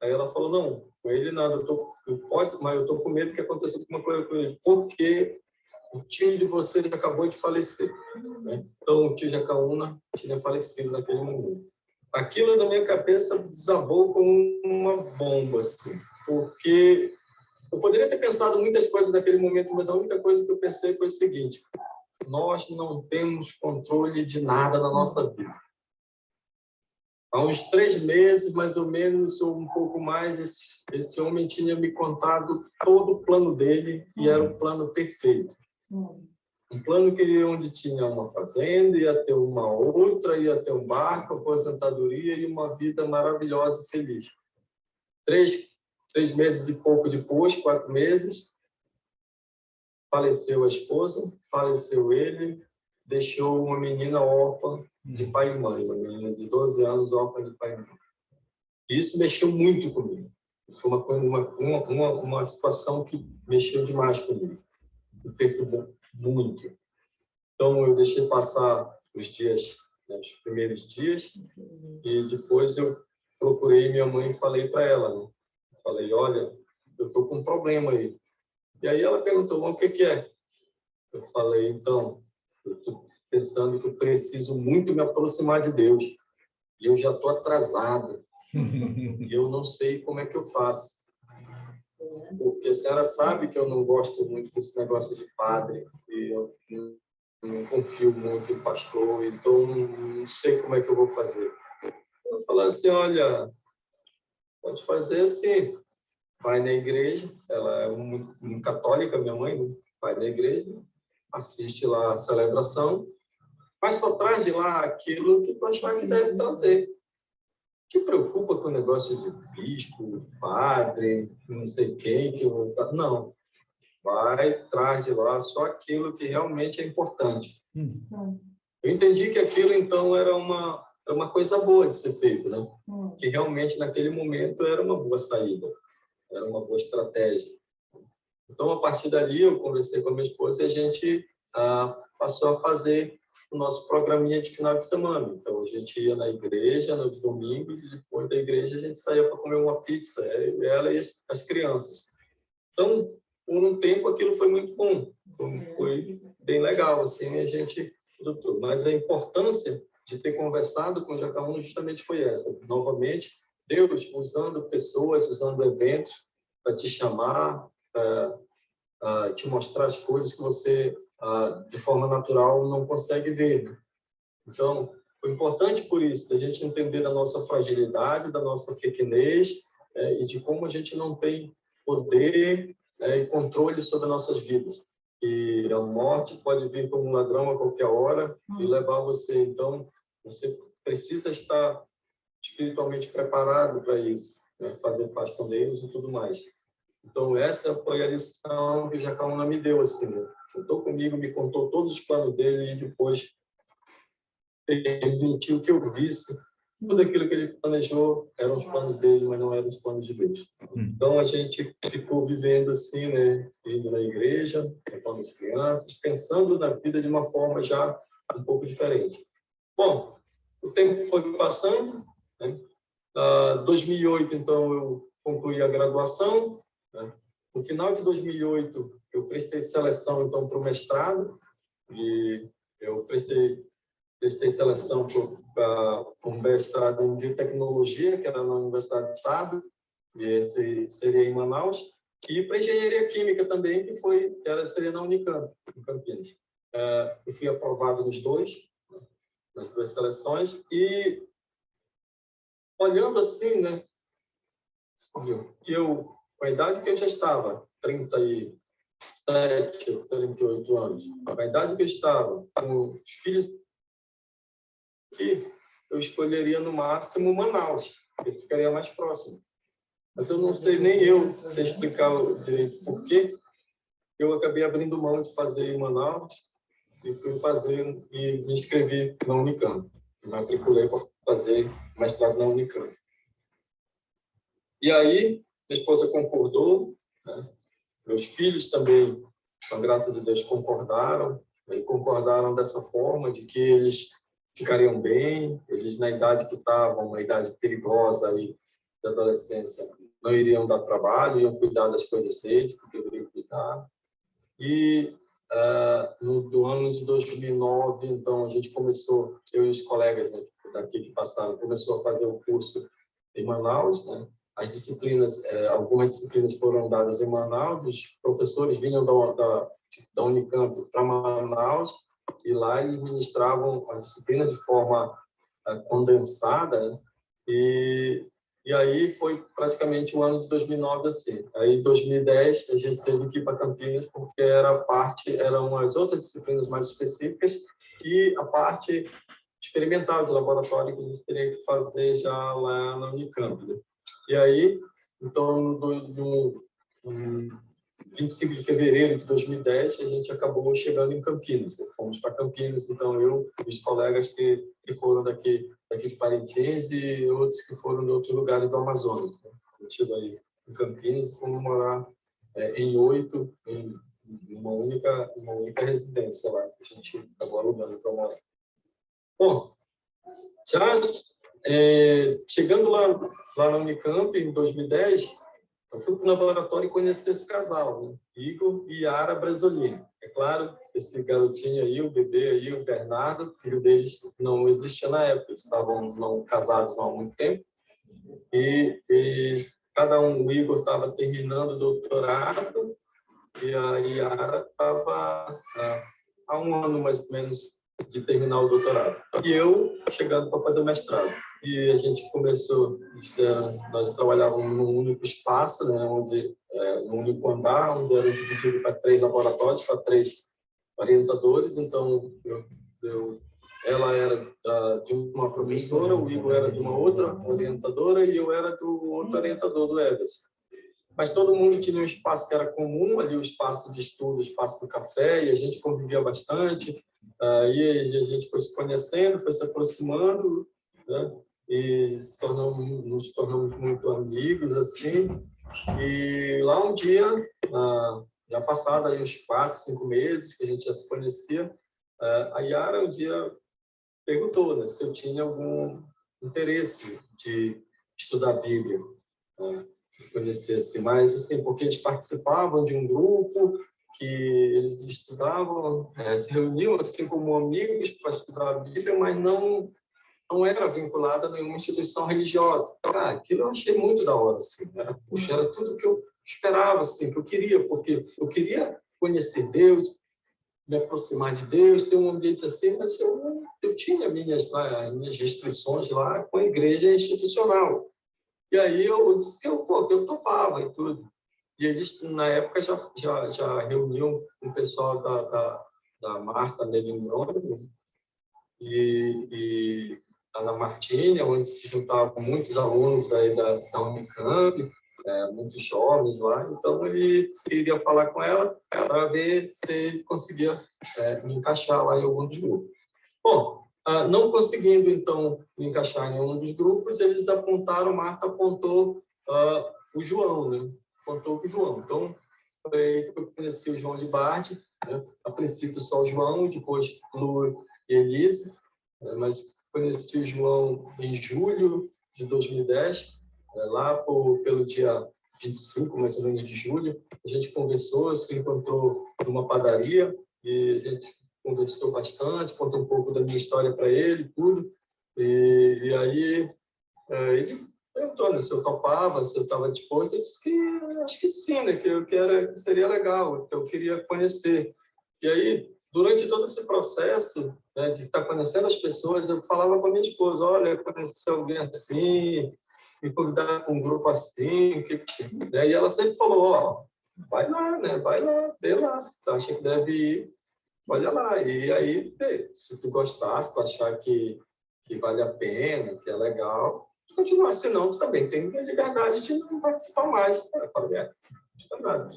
Aí ela falou, não, com ele nada, mas eu estou com medo que aconteça alguma coisa com ele. Porque o tio de vocês acabou de falecer, né? Então, o tio Jacaúna tinha falecido naquele momento. Aquilo na minha cabeça desabou como uma bomba, assim, porque eu poderia ter pensado muitas coisas naquele momento, mas a única coisa que eu pensei foi o seguinte: nós não temos controle de nada na nossa vida. Há uns 3 meses, mais ou menos, ou um pouco mais, esse homem tinha me contado todo o plano dele e era o plano perfeito. Um plano que onde tinha uma fazenda, ia ter uma outra, ia ter um barco, aposentadoria e uma vida maravilhosa e feliz. 3 meses e pouco depois, 4 meses, faleceu a esposa, faleceu ele, deixou uma menina órfã de pai e mãe, uma menina de 12 anos órfã de pai e mãe. Isso mexeu muito comigo. Isso foi uma situação que mexeu demais comigo, me perturbou muito. Então, eu deixei passar os dias, né, os primeiros dias, e depois eu procurei minha mãe e falei para ela, né? Falei, olha, eu estou com um problema aí. E aí ela perguntou, o que é? Eu falei, então, eu estou pensando que eu preciso muito me aproximar de Deus. E eu já estou atrasado. E eu não sei como é que eu faço. Porque a senhora sabe que eu não gosto muito desse negócio de padre, que eu não confio muito em pastor, então não sei como é que eu vou fazer. Eu falei assim, olha, pode fazer assim, vai na igreja, ela é muito católica, minha mãe, né? Vai na igreja, assiste lá a celebração, mas só traz de lá aquilo que tu achar que deve trazer. Te preocupa com o negócio de bispo, padre, não sei quem, que eu vou... Não. Vai, traz de lá só aquilo que realmente é importante. Eu entendi que aquilo, então, era uma coisa boa de ser feito, né? Que realmente, naquele momento, era uma boa saída, era uma boa estratégia. Então, a partir dali, eu conversei com a minha esposa e a gente passou a fazer o nosso programinha de final de semana. Então, a gente ia na igreja nos domingos e depois da igreja a gente saía para comer uma pizza, ela e as crianças. Então, por um tempo, aquilo foi muito bom, foi bem legal, assim, a gente... Mas a importância de ter conversado com o Jacaúna justamente foi essa. Novamente, Deus usando pessoas, usando eventos para te chamar, para te mostrar as coisas que você, de forma natural, não consegue ver. Então, foi importante por isso, da gente entender da nossa fragilidade, da nossa pequenez, e de como a gente não tem poder e controle sobre nossas vidas. E a morte pode vir como um ladrão a qualquer hora e levar você. Então, você precisa estar espiritualmente preparado para isso, né? Fazer paz com Deus e tudo mais. Então, essa foi a lição que o Jacaúna me deu, assim, né? Contou comigo, me contou todos os planos dele e depois permitiu que eu visse tudo aquilo que ele planejou. Eram os planos dele, mas não eram os planos de Deus. Então, a gente ficou vivendo assim, né? Indo na igreja, com as crianças, pensando na vida de uma forma já um pouco diferente. Bom, o tempo foi passando, né? 2008, então, eu concluí a graduação, né? No final de 2008, eu prestei seleção, então, para o mestrado, e eu prestei seleção para um mestrado em biotecnologia, que era na Universidade do Estado, e esse seria em Manaus, e para engenharia química também, que seria na Unicamp, em Campinas. Eu fui aprovado nas duas seleções, e olhando assim, né, que eu, com a idade que eu já estava, 37 ou 38 anos, com a idade que eu estava, com os filhos que eu escolheria no máximo Manaus, porque ficaria mais próximo. Mas eu não sei, nem eu sei explicar direito por quê. Eu acabei abrindo mão de fazer em Manaus e fui fazer e me inscrevi na Unicamp. Me matriculei para fazer mestrado na Unicamp. E aí, minha esposa concordou, né? Meus filhos também, com graças a Deus, concordaram. E concordaram dessa forma, de que eles ficariam bem, eles na idade que estavam, uma idade perigosa aí da adolescência, não iriam dar trabalho, iam cuidar das coisas deles, que deveriam cuidar. E do ano de 2009, então, a gente começou, eu e os colegas, né, daqui que passaram, começou a fazer o curso em Manaus, né? As disciplinas, algumas disciplinas foram dadas em Manaus, os professores vinham da Unicamp para Manaus, e lá eles ministravam a disciplina de forma condensada, né? E aí foi praticamente o ano de 2009 assim. Aí em 2010 a gente teve que ir para Campinas porque eram as outras disciplinas mais específicas e a parte experimental de laboratório que a gente teria que fazer já lá na Unicamp, né? E aí, então, no 25 de fevereiro de 2010, a gente acabou chegando em Campinas, né? Fomos para Campinas, então eu e os colegas que foram daqui de Parintins e outros que foram de outros lugares do Amazonas, né? A gente chegou aí em Campinas e fomos morar em 8, em uma única residência lá, que a gente acabou alugando para morar. Bom, já chegando lá na Unicamp, em 2010, eu fui para o laboratório e conheci esse casal, né? Igor e Yara Brasolini. É claro, esse garotinho aí, o bebê aí, o Bernardo, filho deles não existia na época, eles estavam não casados há muito tempo. E cada um, o Igor estava terminando o doutorado e a Yara estava há um ano, mais ou menos, de terminar o doutorado. E eu chegando para fazer o mestrado. E a gente começou, nós trabalhávamos num único espaço, né, num único andar, onde era dividido para 3 laboratórios, para 3 orientadores. Então, ela era de uma professora, o Igor era de uma outra orientadora e eu era do outro orientador, do Everson. Mas todo mundo tinha um espaço que era comum, ali o espaço de estudo, o espaço do café, e a gente convivia bastante. Aí a gente foi se conhecendo, foi se aproximando, né? E nos tornamos muito amigos, assim. E lá um dia, já passado aí uns 4, 5 meses que a gente já se conhecia, a Yara um dia perguntou, né, se eu tinha algum interesse de estudar a Bíblia, né, conhecesse mais, assim, porque eles participavam de um grupo que eles estudavam, se reuniam assim como amigos para estudar a Bíblia, mas não era vinculada a nenhuma instituição religiosa. Aquilo eu achei muito da hora, assim, puxa, era tudo que eu esperava, assim, que eu queria, porque eu queria conhecer Deus, me aproximar de Deus, ter um ambiente assim, mas eu tinha minhas restrições lá com a igreja institucional. E aí eu disse que eu topava e tudo. E eles, na época, já reuniam com o pessoal da Marta Melindrone e da Martinha, onde se juntavam muitos alunos da Unicamp, muitos jovens lá. Então, ele iria falar com ela para ver se ele conseguia me encaixar lá em algum dos grupos. Bom, não conseguindo, então, me encaixar em um dos grupos, eles Marta apontou o João, né? Apontou o João. Então, foi aí que eu conheci o João Libardi, né? A princípio só o João, depois Lu e Elisa, mas conheci o João em julho de 2010, lá pelo dia 25, mais ou menos, de julho. A gente conversou, se encontrou numa padaria e a gente conversou bastante, contei um pouco da minha história para ele, tudo. E aí ele perguntou, né, se eu topava, se eu estava disposto. Eu disse que acho que sim, né, que seria legal, que eu queria conhecer. E aí, durante todo esse processo, né, de estar conhecendo as pessoas, eu falava com a minha esposa, olha, conheci alguém assim, me convidar para um grupo assim, né? E ela sempre falou, ó, vai lá, né, vai lá, vê lá, se tu acha que deve ir, olha lá. E aí, se tu gostar, se tu achar que vale a pena, que é legal, tu continuar. Se não, tu também tem liberdade de não participar mais. Eu falei, não custa nada.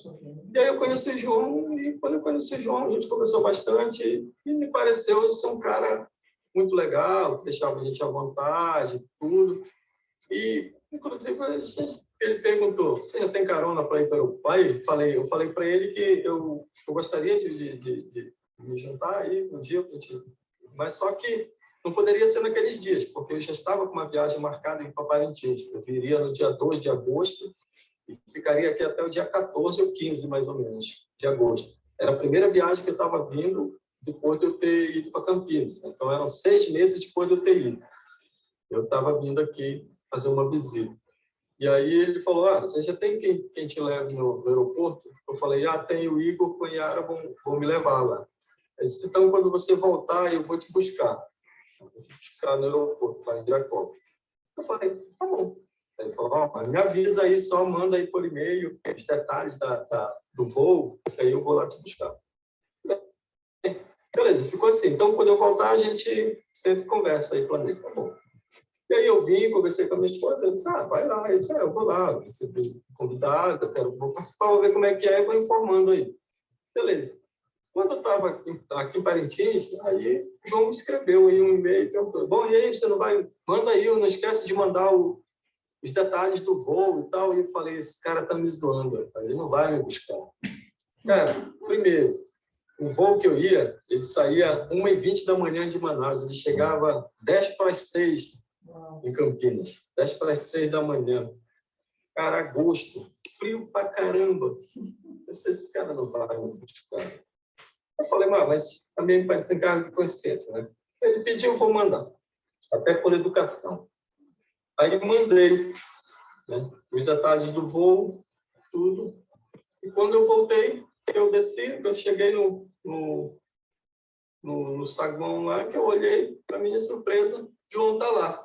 E aí eu conheci o João, e quando eu conheci o João, a gente conversou bastante, e me pareceu ser um cara muito legal, que deixava a gente à vontade, tudo. E, inclusive, ele perguntou, você já tem carona para ir para o pai? Eu falei para ele que eu gostaria de me juntar aí um dia, mas só que não poderia ser naqueles dias, porque eu já estava com uma viagem marcada em Parintins. Eu viria no dia 2 de agosto e ficaria aqui até o dia 14 ou 15, mais ou menos, de agosto. Era a primeira viagem que eu estava vindo depois de eu ter ido para Campinas. Então, eram 6 meses depois de eu ter ido. Eu estava vindo aqui fazer uma visita. E aí ele falou, você já tem quem te leve no aeroporto? Eu falei, tem o Igor com a Yara, vão me levar lá. Ele disse, então, quando você voltar, eu vou te buscar. Eu vou te buscar no aeroporto, lá em Viracopos. Eu falei, tá bom. Ele falou, me avisa aí, só manda aí por e-mail os detalhes do voo, aí eu vou lá te buscar. Beleza, ficou assim. Então, quando eu voltar, a gente sempre conversa aí, planeja, tá bom. E aí eu vim, conversei com a minha esposa, ela disse, vai lá. Eu disse, eu vou lá, recebi convidado, vou participar, vou ver como é que é, e vou informando aí. Beleza. Quando eu estava aqui em Parintins, aí o João me escreveu aí um e-mail, perguntou, bom, e aí, você não vai, manda aí, não esquece de mandar os detalhes do voo e tal. E eu falei, esse cara tá me zoando, ele não vai me buscar. Cara, primeiro, o voo que eu ia, ele saía 1h20 da manhã de Manaus, ele chegava 10:06 em Campinas, 10:06 da manhã. Cara, agosto, frio pra caramba. Esse cara não vai me buscar. Eu falei, mas também vai desencargo de consciência, né? Ele pediu, eu vou mandar, até por educação. Aí eu mandei, né, os detalhes do voo, tudo. E quando eu voltei, eu desci, eu cheguei no saguão lá, que eu olhei, para minha surpresa, João tá lá,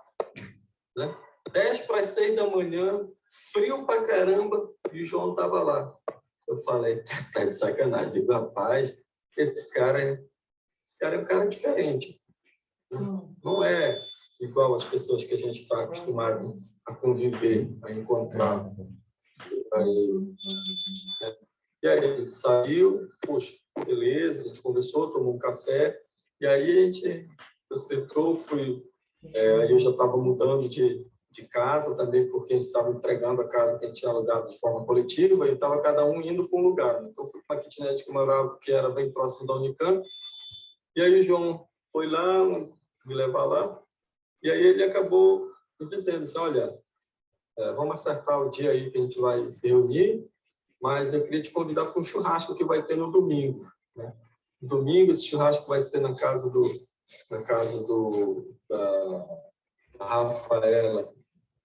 né? 10:06 da manhã, frio pra caramba, e o João tava lá. Eu falei, tá de sacanagem. Digo, rapaz, esse cara é um cara diferente. Não é igual as pessoas que a gente está acostumado a conviver, a encontrar. E aí, a gente saiu, poxa, beleza, a gente conversou, tomou um café, e aí a gente acertou, aí eu já estava mudando de casa também, porque a gente estava entregando a casa que a gente tinha alugado de forma coletiva, e estava cada um indo para um lugar. Então, fui para uma kitnet que morava, que era bem próximo da Unicamp, e aí o João foi lá, me levar lá, e aí ele acabou me dizendo assim, olha, vamos acertar o dia aí que a gente vai se reunir, mas eu queria te convidar para um churrasco que vai ter no domingo, né? No domingo, esse churrasco vai ser na casa da Rafaela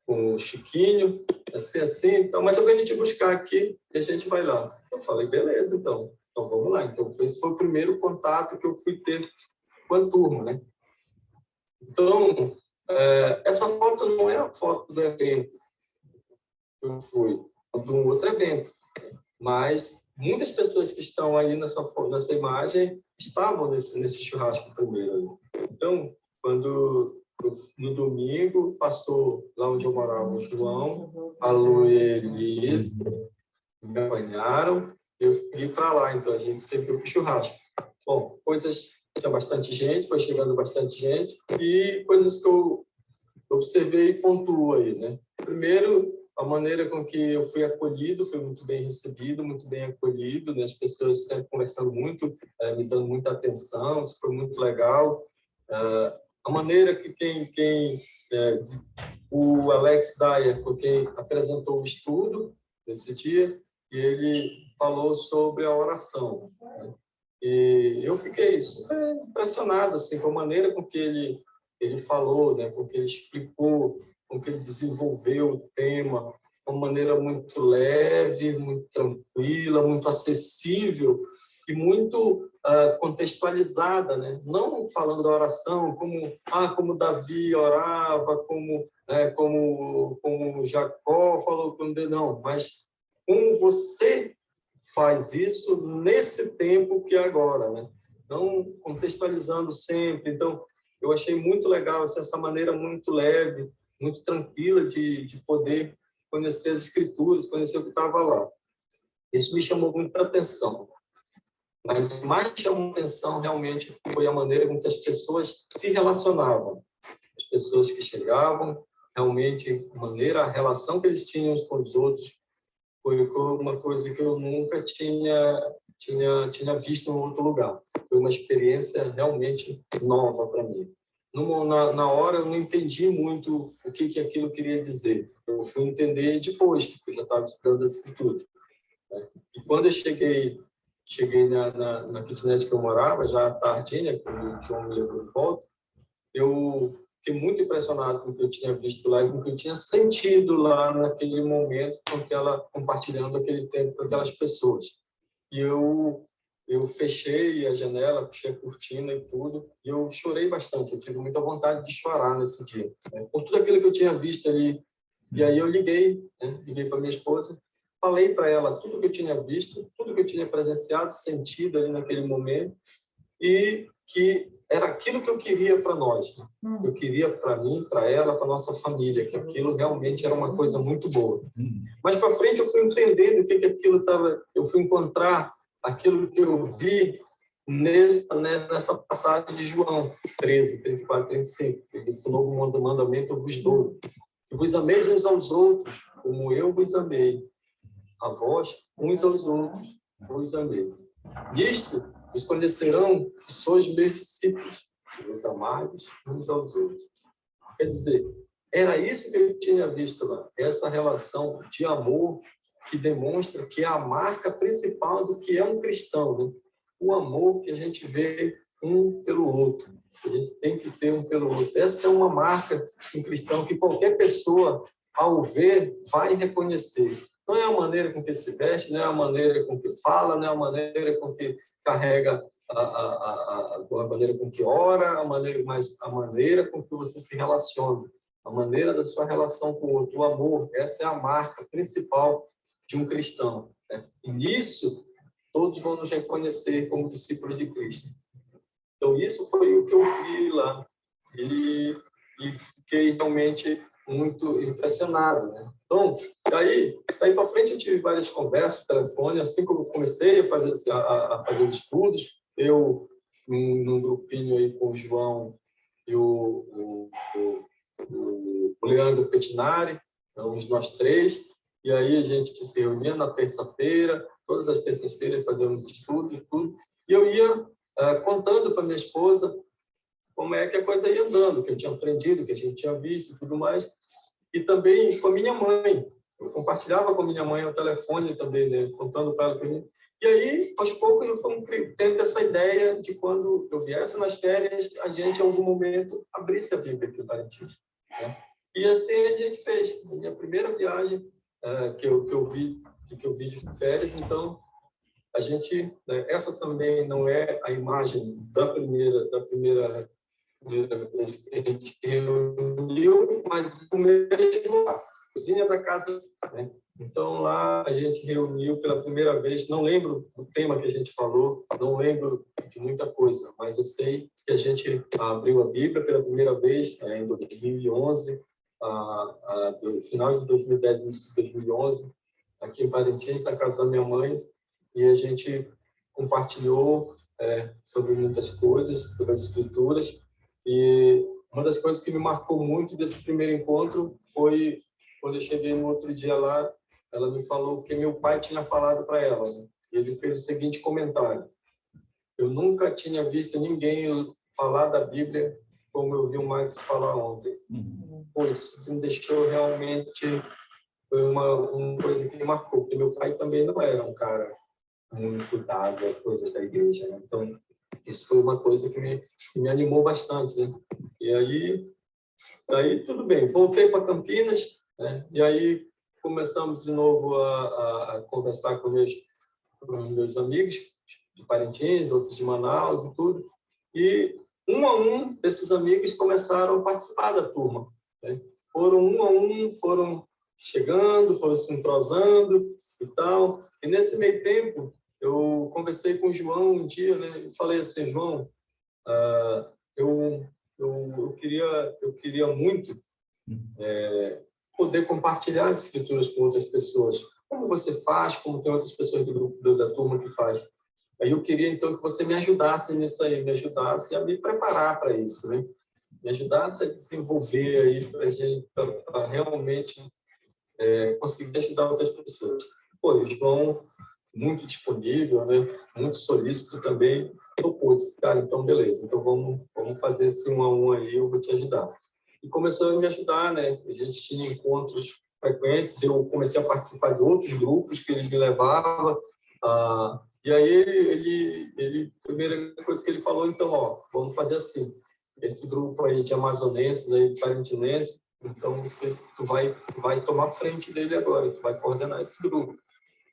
com o Chiquinho, assim, então, mas eu venho te buscar aqui e a gente vai lá. Eu falei, beleza, então vamos lá. Então, esse foi o primeiro contato que eu fui ter com a turma, né? Então, essa foto não é a foto do evento que eu fui, de um outro evento, mas muitas pessoas que estão aí nessa imagem estavam nesse churrasco primeiro. Então, no domingo, passou lá onde eu morava o João, a Lu e a Elise, me acompanharam, eu segui para lá, então a gente sempre foi para o churrasco. Bom, tinha bastante gente, foi chegando bastante gente, e coisas que eu observei e pontuo aí, né? Primeiro, a maneira com que eu fui acolhido, foi muito bem recebido, muito bem acolhido, né? As pessoas sempre conversando muito, me dando muita atenção, isso foi muito legal. A maneira que o Alex Dyer, quem apresentou o estudo nesse dia, e ele falou sobre a oração, né? E eu fiquei super impressionado assim, com a maneira com que ele falou, né? Com que ele explicou, com que ele desenvolveu o tema, de uma maneira muito leve, muito tranquila, muito acessível e muito contextualizada, né? Não falando da oração como Davi orava, como Jacó falou com Deus, não, mas como você faz isso nesse tempo que é agora, né? Não contextualizando sempre. Então, eu achei muito legal essa maneira muito leve, muito tranquila de poder conhecer as escrituras, conhecer o que estava lá. Isso me chamou muita atenção. Mas mais chamou atenção realmente foi a maneira com que as pessoas se relacionavam. As pessoas que chegavam, realmente, a relação que eles tinham uns com os outros, foi uma coisa que eu nunca tinha visto em outro lugar. Foi uma experiência realmente nova para mim. Na hora, eu não entendi muito o que aquilo queria dizer. Eu fui entender depois, porque eu já estava estudando a escritura. E quando eu cheguei cheguei na kitnet que eu morava, já à tarde, né, quando o João me levou de volta, eu fiquei muito impressionado com o que eu tinha visto lá e com o que eu tinha sentido lá naquele momento, compartilhando aquele tempo com aquelas pessoas. E eu fechei a janela, puxei a cortina e tudo, e eu chorei bastante. Eu tive muita vontade de chorar nesse dia, né, por tudo aquilo que eu tinha visto ali. E aí eu liguei para minha esposa, falei para ela tudo que eu tinha visto, tudo que eu tinha presenciado, sentido ali naquele momento, e que era aquilo que eu queria para nós. Eu queria para mim, para ela, para nossa família, que aquilo realmente era uma coisa muito boa. Mais para frente eu fui entendendo o que aquilo estava, eu fui encontrar aquilo que eu vi nessa passagem de João 13, 34, 35. Esse novo mandamento eu vos dou, que vos ameis uns aos outros, como eu vos amei. A vós, uns aos outros, vos amei. Nisto, vos conhecerão que sois meus discípulos, que vos amais uns aos outros. Quer dizer, era isso que eu tinha visto lá, essa relação de amor que demonstra que é a marca principal do que é um cristão, né? O amor que a gente vê um pelo outro. A gente tem que ter um pelo outro. Essa é uma marca de um cristão que qualquer pessoa, ao ver, vai reconhecer. Não é a maneira com que se veste, não é a maneira com que fala, não é a maneira com que carrega, a maneira com que ora, mas a maneira com que você se relaciona, a maneira da sua relação com o outro, o amor. Essa é a marca principal de um cristão, né? E nisso, todos vão nos reconhecer como discípulos de Cristo. Então, isso foi o que eu vi lá. E fiquei realmente muito impressionado, né? Então, daí para frente, eu tive várias conversas por telefone. Assim como eu comecei a fazer estudos, eu, num grupinho aí com o João e o Leandro Pettinari, nós três, e aí a gente se reunia na terça-feira, todas as terças-feiras fazíamos estudos e tudo, e eu ia contando para minha esposa como é que a coisa ia andando, o que eu tinha aprendido, o que a gente tinha visto e tudo mais, e também com a minha mãe. Eu compartilhava com a minha mãe ao telefone também, né, contando para ela. E aí, aos poucos, eu fui tendo essa ideia de quando eu viesse nas férias, a gente, em algum momento, abrisse a Bíblia aqui em Parintins, né? E assim a gente fez. A minha primeira viagem que eu vi de férias, então, a gente, né, essa também não é a imagem da primeira vez que a gente reuniu, mas o mesmo a cozinha da casa, né? Então, lá a gente reuniu pela primeira vez, não lembro do tema que a gente falou, não lembro de muita coisa, mas eu sei que a gente abriu a Bíblia pela primeira vez em 2011, no final de 2010, início de 2011, aqui em Parintins, na casa da minha mãe, e a gente compartilhou sobre muitas coisas, sobre as escrituras, e uma das coisas que me marcou muito desse primeiro encontro foi quando eu cheguei no outro dia lá, ela me falou que meu pai tinha falado para ela, né? E ele fez o seguinte comentário: eu nunca tinha visto ninguém falar da Bíblia como eu vi o Max falar ontem. Pô, isso me deixou realmente, foi uma coisa que me marcou, porque meu pai também não era um cara muito dado a coisas da igreja, né? Então, isso foi uma coisa que me animou bastante, né? E aí tudo bem, voltei para Campinas, né? E aí começamos de novo a conversar com meus amigos de Parintins, outros de Manaus e tudo. E um a um desses amigos começaram a participar da turma, né? Foram um a um, foram chegando, foram se entrosando e tal. E nesse meio tempo, eu conversei com o João um dia, né? E falei assim: João, eu queria muito poder compartilhar as escrituras com outras pessoas. Como você faz, como tem outras pessoas do grupo da turma que faz. Aí eu queria, então, que você me ajudasse nisso aí, me ajudasse a me preparar para isso, né? Me ajudasse a desenvolver aí para a gente pra realmente conseguir ajudar outras pessoas. Pô, o João, muito disponível, né? Muito solícito também. Eu disse, cara, então beleza, então vamos fazer esse um a um aí, eu vou te ajudar. E começou a me ajudar, né? A gente tinha encontros frequentes, eu comecei a participar de outros grupos que ele me levava, E aí a primeira coisa que ele falou, então, ó, vamos fazer assim, esse grupo aí de amazonenses, aí, de parentinenses, então tu vai tomar frente dele agora, tu vai coordenar esse grupo.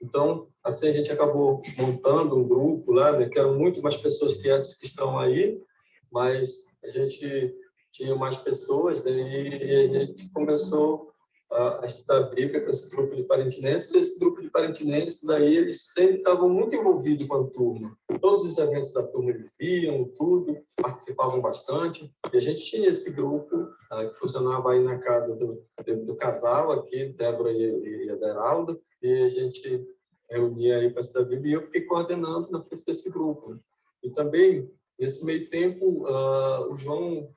Então, assim, a gente acabou montando um grupo lá, né, que eram muito mais pessoas que essas que estão aí, mas a gente tinha mais pessoas, né, e a gente começou a estudar a Bíblia com esse grupo de parentinenses. Esse grupo de parentinenses, daí, eles sempre estavam muito envolvidos com a turma. Todos os eventos da turma eles iam, tudo, participavam bastante. E a gente tinha esse grupo que funcionava aí na casa do casal aqui, Débora e Aderaldo, e a gente reunia aí para estudar a Bíblia, e eu fiquei coordenando na frente desse grupo. E também, nesse meio tempo, o João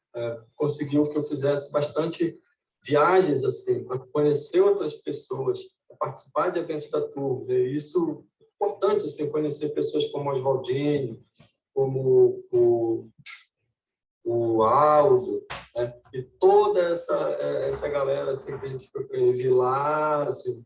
conseguiu que eu fizesse bastante viagens, assim, para conhecer outras pessoas, para participar de eventos da turma. E isso é importante, assim, conhecer pessoas como o Oswaldinho, como o Aldo, né? E toda essa galera, assim, que a gente foi conhecer, Vilásio,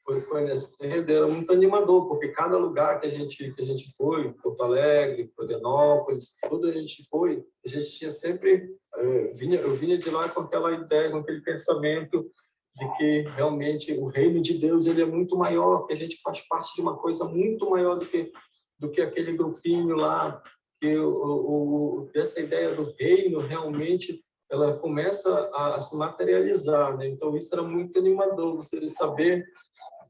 foi conhecendo, era muito animador, porque cada lugar que a gente foi, Porto Alegre, Florianópolis, tudo a gente foi, a gente tinha sempre, eu vinha de lá com aquela ideia, com aquele pensamento de que realmente o reino de Deus ele é muito maior, que a gente faz parte de uma coisa muito maior do que aquele grupinho lá, que essa ideia do reino realmente ela começa a se materializar, né? Então isso era muito animador, você saber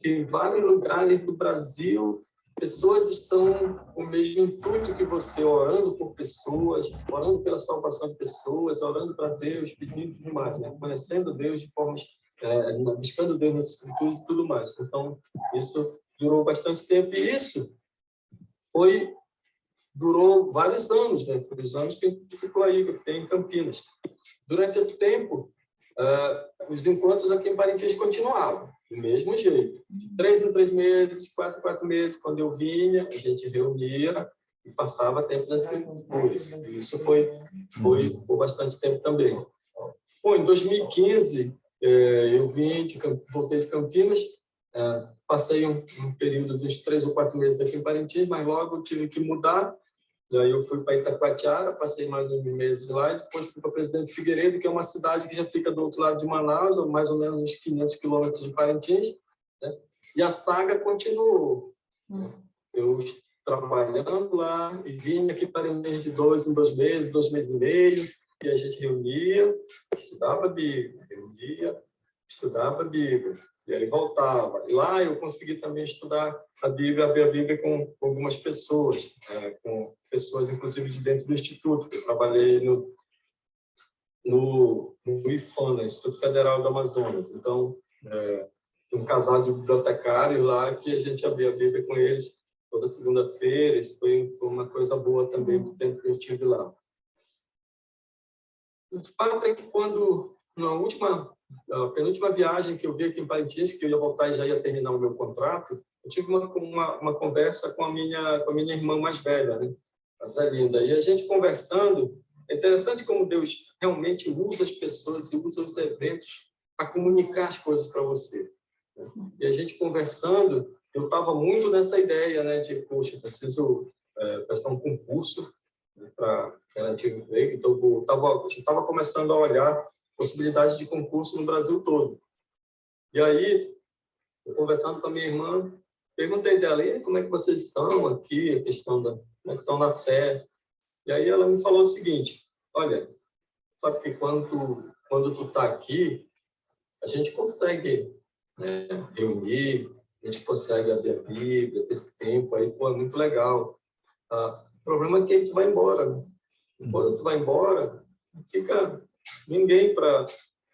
que em vários lugares do Brasil pessoas estão com o mesmo intuito que você, orando por pessoas, orando pela salvação de pessoas, orando para Deus, pedindo tudo mais, né? Conhecendo Deus de formas, buscando Deus nas Escrituras e tudo mais. Então, isso durou bastante tempo e isso durou vários anos, né? Por os anos que a gente ficou aí, que eu fiquei em Campinas. Durante esse tempo, os encontros aqui em Parintins continuavam, do mesmo jeito. De 3 em 3 meses, 4 em 4 meses, quando eu vinha, a gente reunia e passava tempo nas escrituras. Isso foi por bastante tempo também. Bom, em 2015, eu voltei de Campinas, passei um período de uns 3 ou 4 meses aqui em Parintins, mas logo tive que mudar. Aí eu fui para Itacoatiara, passei mais uns meses lá, e depois fui para Presidente Figueiredo, que é uma cidade que já fica do outro lado de Manaus, mais ou menos uns 500 quilômetros de Parintins, né? E a saga continuou. Eu trabalhando lá e vim aqui para Parintins de 2 em 2 meses, 2 meses e meio, e a gente reunia, estudava a Bíblia, estudava a Bíblia, e aí voltava. E lá eu consegui também estudar a Bíblia, abrir a Bíblia com algumas pessoas, com pessoas, inclusive, de dentro do Instituto. Eu trabalhei no IFAM, né? Instituto Federal do Amazonas. Então, um casal de bibliotecários lá que a gente abria a Bíblia com eles toda segunda-feira. Isso foi uma coisa boa também do tempo que eu tive lá. O fato é que quando, a penúltima viagem que eu vi aqui em Parintins, que eu ia voltar e já ia terminar o meu contrato, eu tive uma conversa com a minha irmã mais velha, né? A Zelinda. E a gente conversando, é interessante como Deus realmente usa as pessoas e usa os eventos para comunicar as coisas para você, né? E a gente conversando, eu estava muito nessa ideia, né, de, poxa, preciso prestar um concurso, né, para garantir o emprego. Então, eu estava começando a olhar possibilidades de concurso no Brasil todo. E aí, eu conversando com a minha irmã, perguntei dela, como é que vocês estão aqui, a questão como é que estão na fé. E aí ela me falou o seguinte, olha, sabe que quando tu está aqui, a gente consegue, né, reunir, a gente consegue abrir a Bíblia, ter esse tempo aí, pô, é muito legal. O problema é que a gente vai embora, né? Quando tu vai embora, não fica ninguém para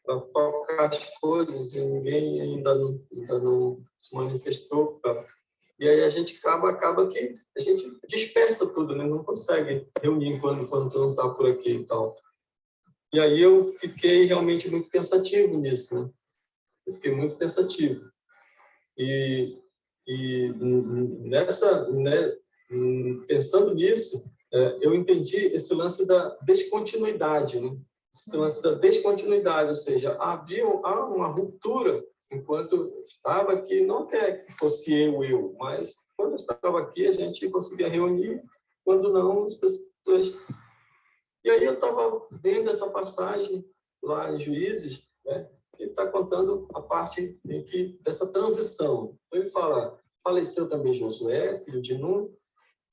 tocar as coisas, e ninguém ainda não se manifestou. E aí a gente acaba que a gente dispersa tudo, né? Não consegue reunir quando tu não está por aqui e tal. E aí eu fiquei realmente muito pensativo nisso, né? Eu fiquei muito pensativo. E pensando nisso, eu entendi esse lance da descontinuidade, né? Esse lance da descontinuidade, ou seja, há uma ruptura enquanto estava aqui, não que fosse eu, mas quando eu estava aqui, a gente conseguia reunir, quando não, as pessoas... E aí eu estava vendo essa passagem lá em Juízes, né? Ele está contando a parte em que, dessa transição. Então, ele fala, faleceu também Josué, filho de Nun,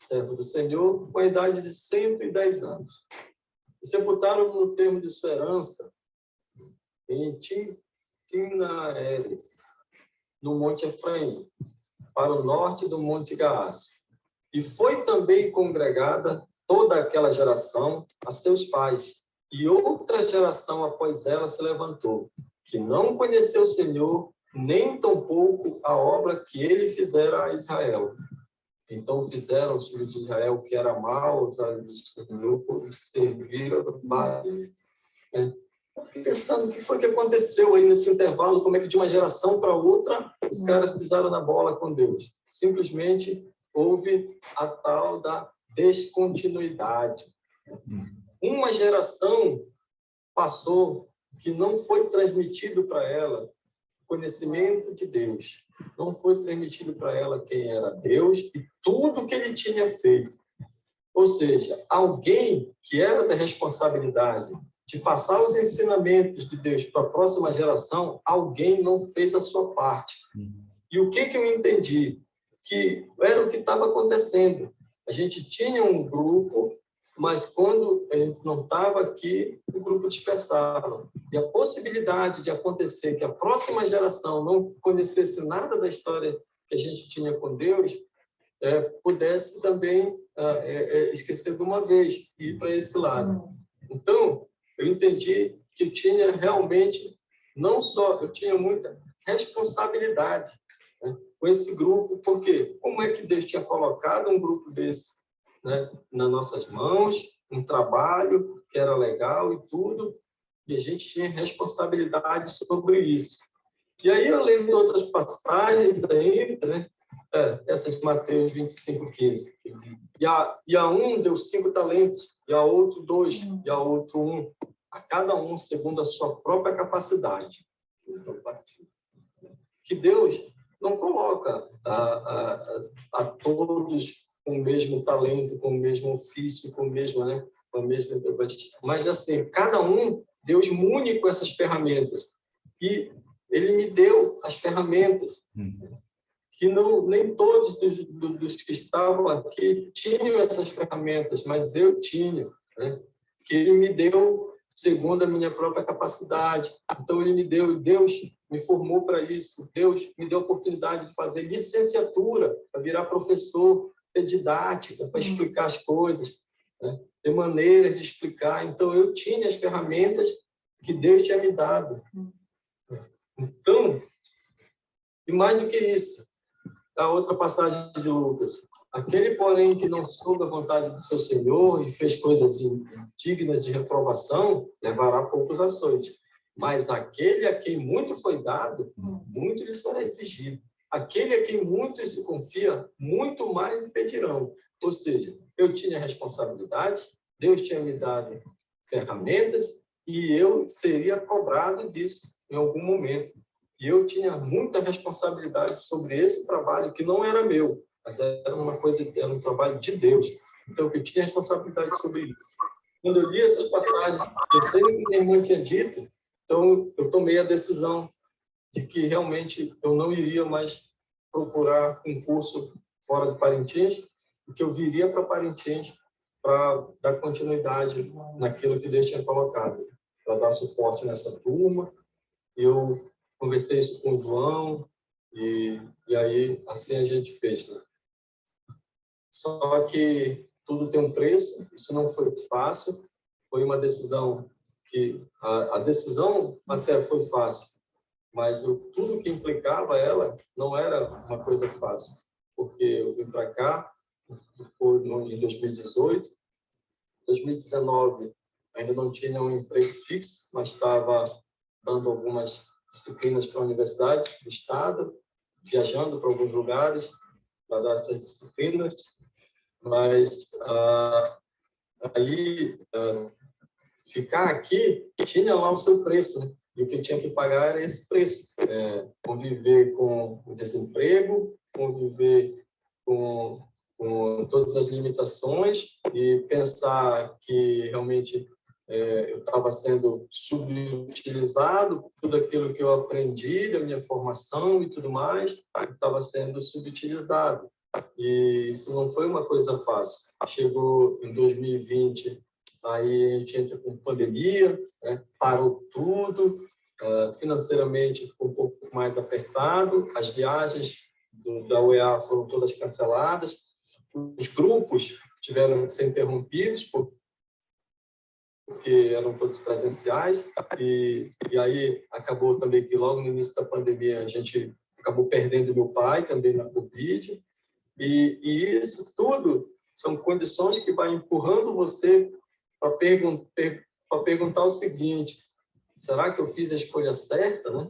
servo do Senhor, com a idade de 110 anos. E sepultaram no termo de sua herança, em Timnaeres, no Monte Efraim, para o norte do Monte Gaás. E foi também congregada toda aquela geração a seus pais, e outra geração após ela se levantou, que não conheceu o Senhor, nem tampouco a obra que ele fizera a Israel. Então fizeram os filhos de Israel que era mal, os do Senhor, e serviram a Eu fiquei pensando o que foi que aconteceu aí nesse intervalo, como é que de uma geração para outra os caras pisaram na bola com Deus. Simplesmente houve a tal da descontinuidade. Uma geração passou que não foi transmitido para ela o conhecimento de Deus. Não foi transmitido para ela quem era Deus e tudo que ele tinha feito. Ou seja, alguém que era da responsabilidade de passar os ensinamentos de Deus para a próxima geração, alguém não fez a sua parte. E o que eu entendi? Que era o que estava acontecendo. A gente tinha um grupo, mas quando a gente não estava aqui, o grupo dispersava. E a possibilidade de acontecer que a próxima geração não conhecesse nada da história que a gente tinha com Deus, pudesse também esquecer de uma vez e ir para esse lado. Então, eu entendi que eu tinha realmente, não só, eu tinha muita responsabilidade, né, com esse grupo, porque como é que Deus tinha colocado um grupo desse, né, nas nossas mãos, um trabalho que era legal e tudo, e a gente tinha responsabilidade sobre isso. E aí eu lembro de outras passagens ainda, né, essa de Mateus 25:15. E a um deu 5 talentos, e a outro 2, e a outro 1. A cada um segundo a sua própria capacidade. Que Deus não coloca a todos com o mesmo talento, com o mesmo ofício, com o mesmo, né, com a mesma... Mas, assim, cada um, Deus mune com essas ferramentas. E Ele me deu as ferramentas. Que nem todos dos que estavam aqui tinham essas ferramentas, mas eu tinha, né? Que Ele me deu segundo a minha própria capacidade. Então, Ele me deu, Deus me formou para isso, Deus me deu a oportunidade de fazer licenciatura, para virar professor, ter didática, para explicar as coisas, né? Ter maneiras de explicar. Então, eu tinha as ferramentas que Deus tinha me dado. Então, e mais do que isso, a outra passagem de Lucas. Aquele, porém, que não soube a vontade do seu Senhor e fez coisas indignas de reprovação, levará poucos açoites. Mas aquele a quem muito foi dado, muito lhe será exigido. Aquele a quem muito se confia, muito mais lhe pedirão. Ou seja, eu tinha responsabilidade, Deus tinha me dado ferramentas e eu seria cobrado disso em algum momento. E eu tinha muita responsabilidade sobre esse trabalho que não era meu, mas era era um trabalho de Deus. Então, eu tinha responsabilidade sobre isso. Quando eu li essas passagens, pensei no que minha irmã tinha dito, então eu tomei a decisão de que realmente eu não iria mais procurar um curso fora de Parintins, e que eu viria para Parintins para dar continuidade naquilo que Deus tinha colocado, para dar suporte nessa turma. Eu conversei isso com o João, e aí assim a gente fez, né? Só que tudo tem um preço, isso não foi fácil, foi uma decisão que... A decisão até foi fácil, mas tudo que implicava ela não era uma coisa fácil, porque eu vim para cá, foi em 2018, 2019 ainda não tinha um emprego fixo, mas estava dando algumas disciplinas para a universidade do estado, viajando para alguns lugares para dar essas disciplinas, mas aí ficar aqui tinha lá o seu preço, né? E o que eu tinha que pagar era esse preço, conviver com o desemprego, conviver com todas as limitações e pensar que realmente eu estava sendo subutilizado, tudo aquilo que eu aprendi da minha formação e tudo mais, estava sendo subutilizado. E isso não foi uma coisa fácil. Chegou em 2020, aí a gente entra com pandemia, né? Parou tudo, financeiramente ficou um pouco mais apertado, as viagens da UEA foram todas canceladas, os grupos tiveram que ser interrompidos porque eram todos presenciais, e aí acabou também que logo no início da pandemia a gente acabou perdendo meu pai também na Covid, e isso tudo são condições que vai empurrando você para perguntar o seguinte: será que eu fiz a escolha certa, né?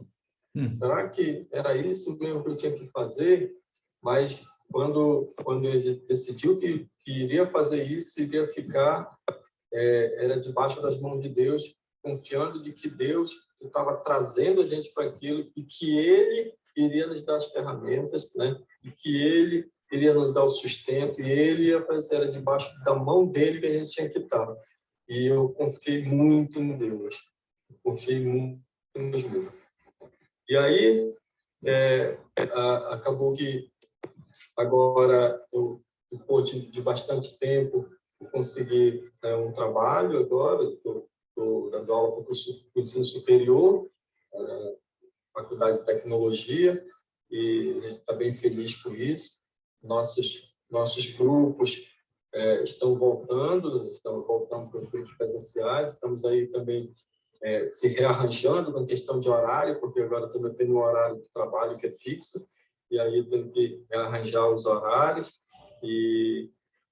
Será que era isso mesmo que eu tinha que fazer? Mas quando ele decidiu que iria fazer isso, iria ficar, era debaixo das mãos de Deus, confiando de que Deus estava trazendo a gente para aquilo e que Ele iria nos dar as ferramentas, né? E que Ele iria nos dar o sustento e Ele ia fazer, era debaixo da mão dele que a gente tinha que estar. E eu confiei muito em Deus, confiei muito em Deus. E aí, acabou que agora, depois de bastante tempo, eu consegui um trabalho agora, estou dando aula para o curso de ensino superior, Faculdade de Tecnologia, e a gente está bem feliz com isso. Nossos grupos estão voltando para os grupos presenciais, estamos aí também se rearranjando com a questão de horário, porque agora também tem um horário de trabalho que é fixo, e aí eu tenho que rearranjar os horários,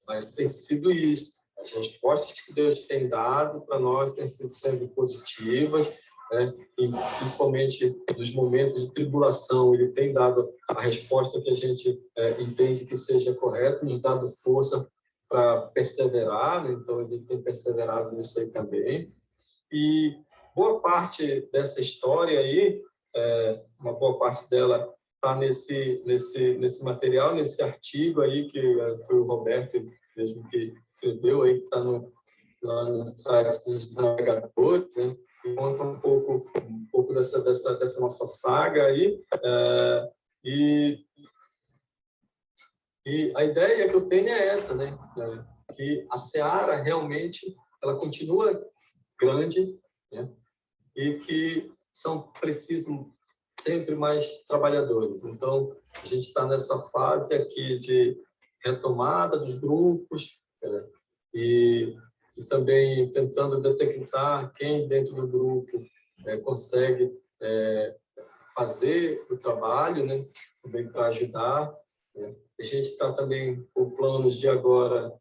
mas tem sido isso. As respostas que Deus tem dado para nós têm sido sempre positivas, né? E principalmente nos momentos de tribulação, Ele tem dado a resposta que a gente entende que seja correta, nos dado força para perseverar, né? Então Ele tem perseverado nisso aí também. E boa parte dessa história aí, uma boa parte dela está nesse material, nesse artigo aí que foi o Roberto mesmo que escreveu aí, que está no site dos navegadores, né? Conta um pouco dessa nossa saga aí, e a ideia que eu tenho é essa, né? Que a seara realmente ela continua grande, né? E que são precisos sempre mais trabalhadores. Então, a gente está nessa fase aqui de retomada dos grupos, e também tentando detectar quem dentro do grupo consegue fazer o trabalho, né? Também para ajudar. Né? A gente está também com planos de agora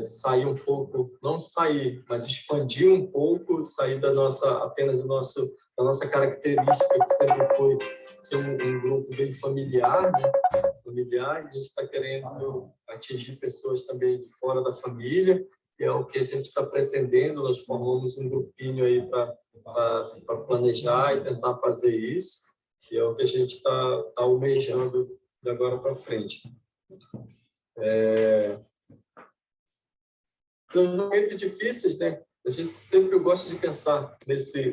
sair um pouco, não sair, mas expandir um pouco, sair da nossa característica que sempre foi ser um grupo bem familiar, né? Familiar, e a gente está querendo atingir pessoas também de fora da família, que é o que a gente está pretendendo. Nós formamos um grupinho aí para planejar e tentar fazer isso, e é o que a gente está almejando de agora para frente. Nos momentos difíceis, né? A gente sempre gosta de pensar nesse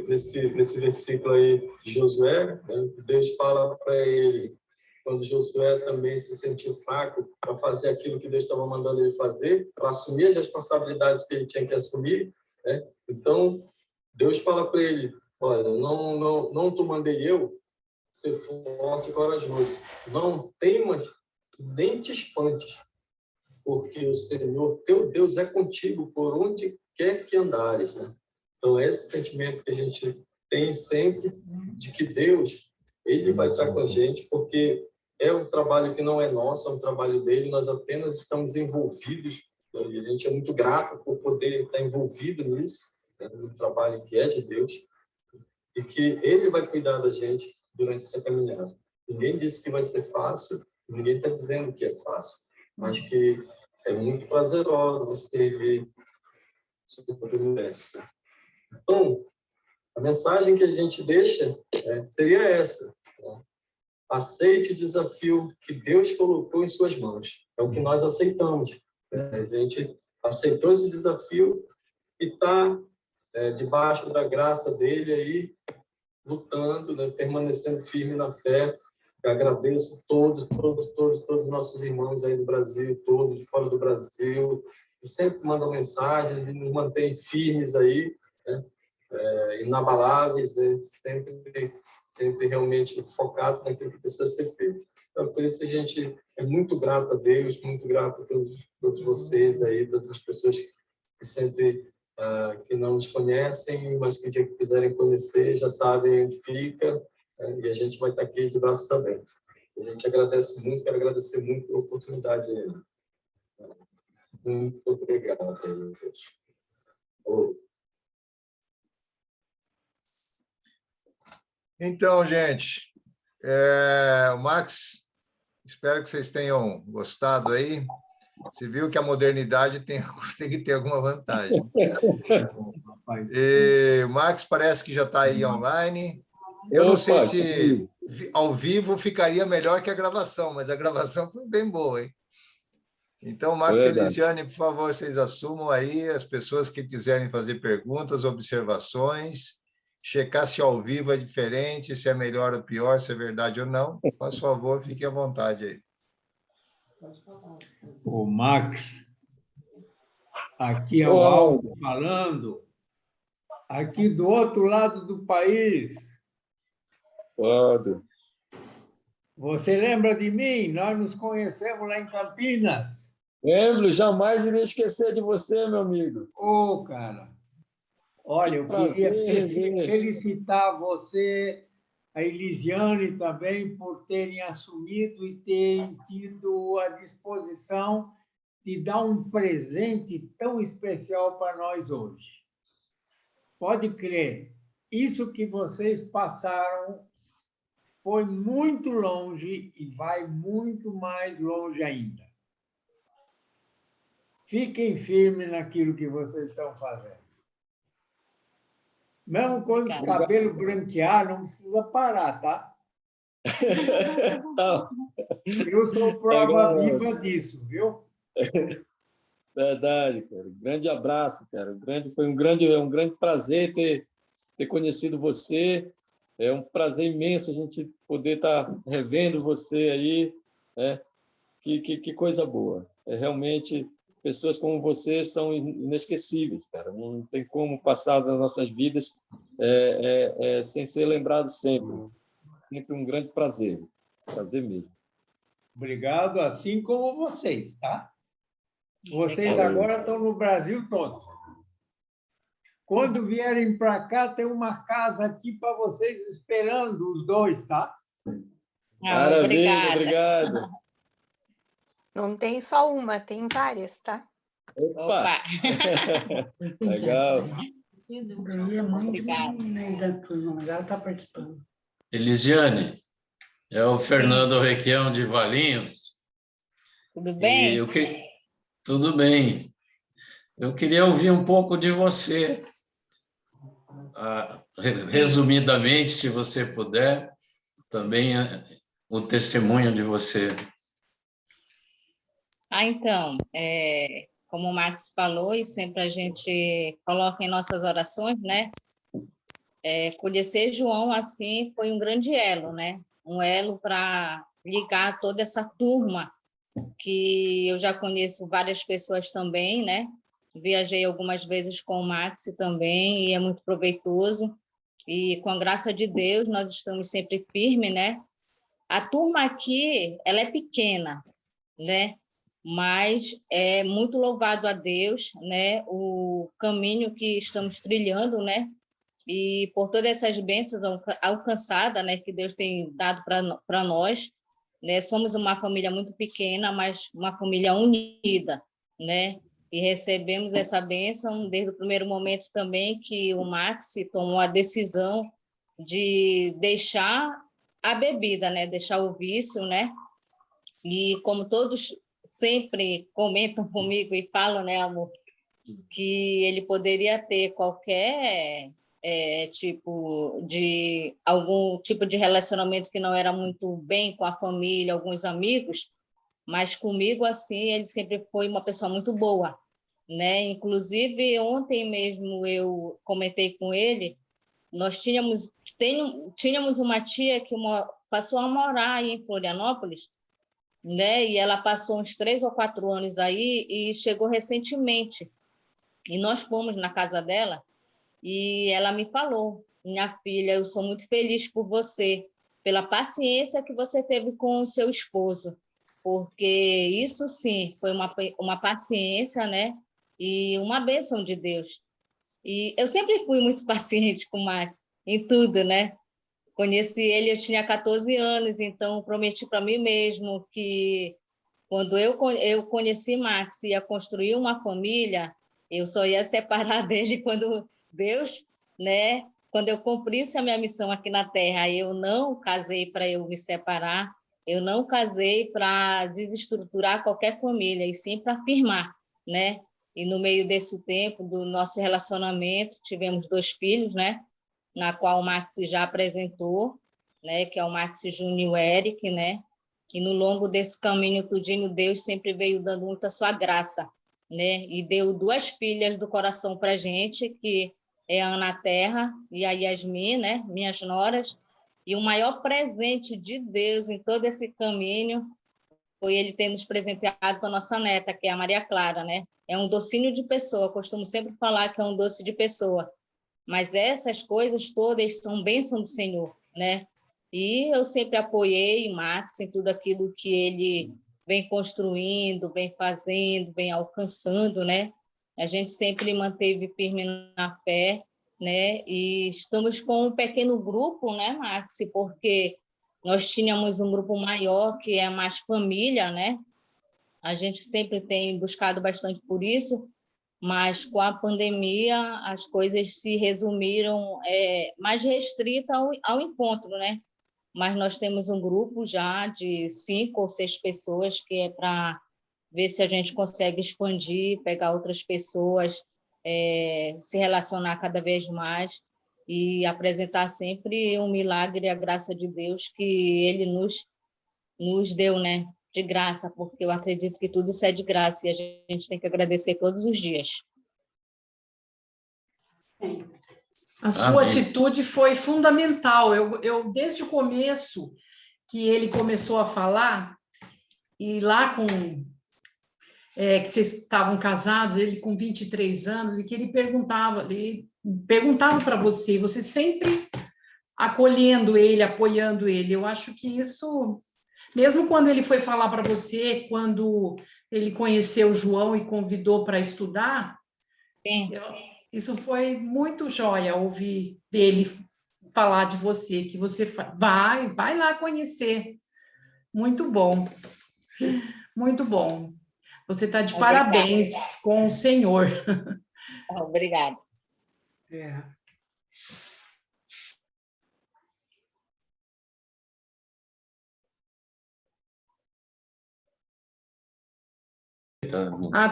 versículo aí de Josué, né? Deus fala para ele, quando Josué também se sentiu fraco para fazer aquilo que Deus estava mandando ele fazer, para assumir as responsabilidades que ele tinha que assumir, né? Então, Deus fala para ele: olha, não te mandei eu ser forte e corajoso. Não temas, nem te espantes, porque o Senhor, teu Deus, é contigo por onde quer que andares, né? Então, esse sentimento que a gente tem sempre de que Deus, Ele vai estar com a gente, porque é um trabalho que não é nosso, é um trabalho dele, nós apenas estamos envolvidos, né? E a gente é muito grato por poder estar envolvido nisso, né? No trabalho que é de Deus, e que Ele vai cuidar da gente durante essa caminhada. Ninguém disse que vai ser fácil, ninguém está dizendo que é fácil, mas que é muito prazeroso servir o universo. Então, a mensagem que a gente deixa seria essa, né? aceite o desafio que Deus colocou em suas mãos. É o que nós aceitamos. A gente aceitou esse desafio e está debaixo da graça dele aí, lutando, né, permanecendo firme na fé. Eu agradeço todos os nossos irmãos aí do Brasil, todos de fora do Brasil, que sempre mandam mensagens e nos mantêm firmes aí, né, inabaláveis, né, sempre realmente focados naquilo que precisa ser feito. Então, por isso que a gente é muito grato a Deus, muito grato a todos vocês aí, todas as pessoas que sempre que não nos conhecem, mas que um dia que quiserem conhecer, já sabem onde fica, e a gente vai estar aqui de braços abertos. A gente agradece muito, quero agradecer muito pela oportunidade. Muito obrigado. Então, gente, o Max, espero que vocês tenham gostado aí. Você viu que a modernidade tem que ter alguma vantagem. E o Max parece que já está aí online. Eu não sei se ao vivo ficaria melhor que a gravação, mas a gravação foi bem boa, hein? Então, Max e Elisiane, por favor, vocês assumam aí as pessoas que quiserem fazer perguntas, observações, checar se ao vivo é diferente, se é melhor ou pior, se é verdade ou não. Por favor, fique à vontade aí. O Max, aqui é o Aldo falando, aqui do outro lado do país. Aldo. Você lembra de mim? Nós nos conhecemos lá em Campinas. Lembro, jamais irei esquecer de você, meu amigo. Cara. Olha, eu queria felicitar você, a Elisiane também, por terem assumido e terem tido a disposição de dar um presente tão especial para nós hoje. Pode crer, isso que vocês passaram foi muito longe e vai muito mais longe ainda. Fiquem firmes naquilo que vocês estão fazendo. Mesmo quando os cabelos branquear, não precisa parar, tá? Eu sou prova viva disso, viu? Verdade, cara. Grande abraço, cara. Foi um grande prazer ter conhecido você. É um prazer imenso a gente poder estar revendo você aí, né? Que coisa boa. Realmente, pessoas como você são inesquecíveis, cara. Não tem como passar das nossas vidas sem ser lembrado sempre. Sempre um grande prazer. Prazer mesmo. Obrigado, assim como vocês, tá? Vocês agora estão no Brasil todo. Quando vierem para cá, tem uma casa aqui para vocês esperando, os dois, tá? Maravilha, obrigado. Não tem só uma, tem várias, tá? Opa! Legal. Ganhei a mãe de uma menina da turma, mas ela está participando. Elisiane, é o Fernando Requião de Valinhos. Tudo bem? Tudo bem. Eu queria ouvir um pouco de você. Resumidamente, se você puder, também o testemunho de você. Então, como o Max falou, e sempre a gente coloca em nossas orações, né? Conhecer João, assim, foi um grande elo, né? Um elo para ligar toda essa turma, que eu já conheço várias pessoas também, né? Viajei algumas vezes com o Max também, e é muito proveitoso. E, com a graça de Deus, nós estamos sempre firmes, né? A turma aqui, ela é pequena, né? Mas é muito louvado a Deus, né? O caminho que estamos trilhando, né? E por todas essas bênçãos alcançadas, né? Que Deus tem dado para nós, né? Somos uma família muito pequena, mas uma família unida, né? E recebemos essa bênção desde o primeiro momento também que o Max tomou a decisão de deixar a bebida, né? Deixar o vício, né? E como todos sempre comentam comigo e falam, né, amor, que ele poderia ter qualquer tipo, de algum tipo de relacionamento que não era muito bem com a família, alguns amigos, mas comigo, assim, ele sempre foi uma pessoa muito boa, né? Inclusive, ontem mesmo eu comentei com ele, nós tínhamos uma tia que passou a morar aí em Florianópolis, né? E ela passou uns 3 ou 4 anos aí e chegou recentemente. E nós fomos na casa dela e ela me falou: minha filha, eu sou muito feliz por você, pela paciência que você teve com o seu esposo, porque isso sim foi uma paciência, né? E uma bênção de Deus. E eu sempre fui muito paciente com o Max, em tudo, né? Conheci ele, eu tinha 14 anos, então prometi para mim mesmo que quando eu conheci Max e ia construir uma família, eu só ia separar dele quando Deus, né? Quando eu cumprisse a minha missão aqui na Terra. Eu não casei para eu me separar, eu não casei para desestruturar qualquer família, e sim para firmar, né? E no meio desse tempo do nosso relacionamento, tivemos 2 filhos, né? Na qual o Max já apresentou, né? Que é o Max Júnior e o Eric, né? E no longo desse caminho tudinho, Deus sempre veio dando muita sua graça, né? E deu 2 filhas do coração para a gente, que é a Ana Terra e a Yasmin, né? Minhas noras. E o maior presente de Deus em todo esse caminho foi ele ter nos presenteado com a nossa neta, que é a Maria Clara, né? É um docinho de pessoa, eu costumo sempre falar que é um doce de pessoa. Mas essas coisas todas são bênção do Senhor, né? E eu sempre apoiei o Max em tudo aquilo que ele vem construindo, vem fazendo, vem alcançando, né? A gente sempre manteve firme na fé, né? E estamos com um pequeno grupo, né, Max? Porque nós tínhamos um grupo maior, que é mais família, né? A gente sempre tem buscado bastante por isso, mas com a pandemia as coisas se resumiram mais restrita ao encontro, né? Mas nós temos um grupo já de 5 ou 6 pessoas que é para ver se a gente consegue expandir, pegar outras pessoas, se relacionar cada vez mais e apresentar sempre um milagre e a graça de Deus que Ele nos deu, né? De graça, porque eu acredito que tudo isso é de graça e a gente tem que agradecer todos os dias. A sua atitude foi fundamental. Eu desde o começo que ele começou a falar, e lá que vocês estavam casados, ele com 23 anos, e que ele perguntava para você sempre acolhendo ele, apoiando ele. Eu acho que isso, mesmo quando ele foi falar para você, quando ele conheceu o João e convidou para estudar, isso foi muito joia ouvir dele falar de você, que você vai lá conhecer. Muito bom, muito bom. Você está de parabéns com o Senhor. Obrigada.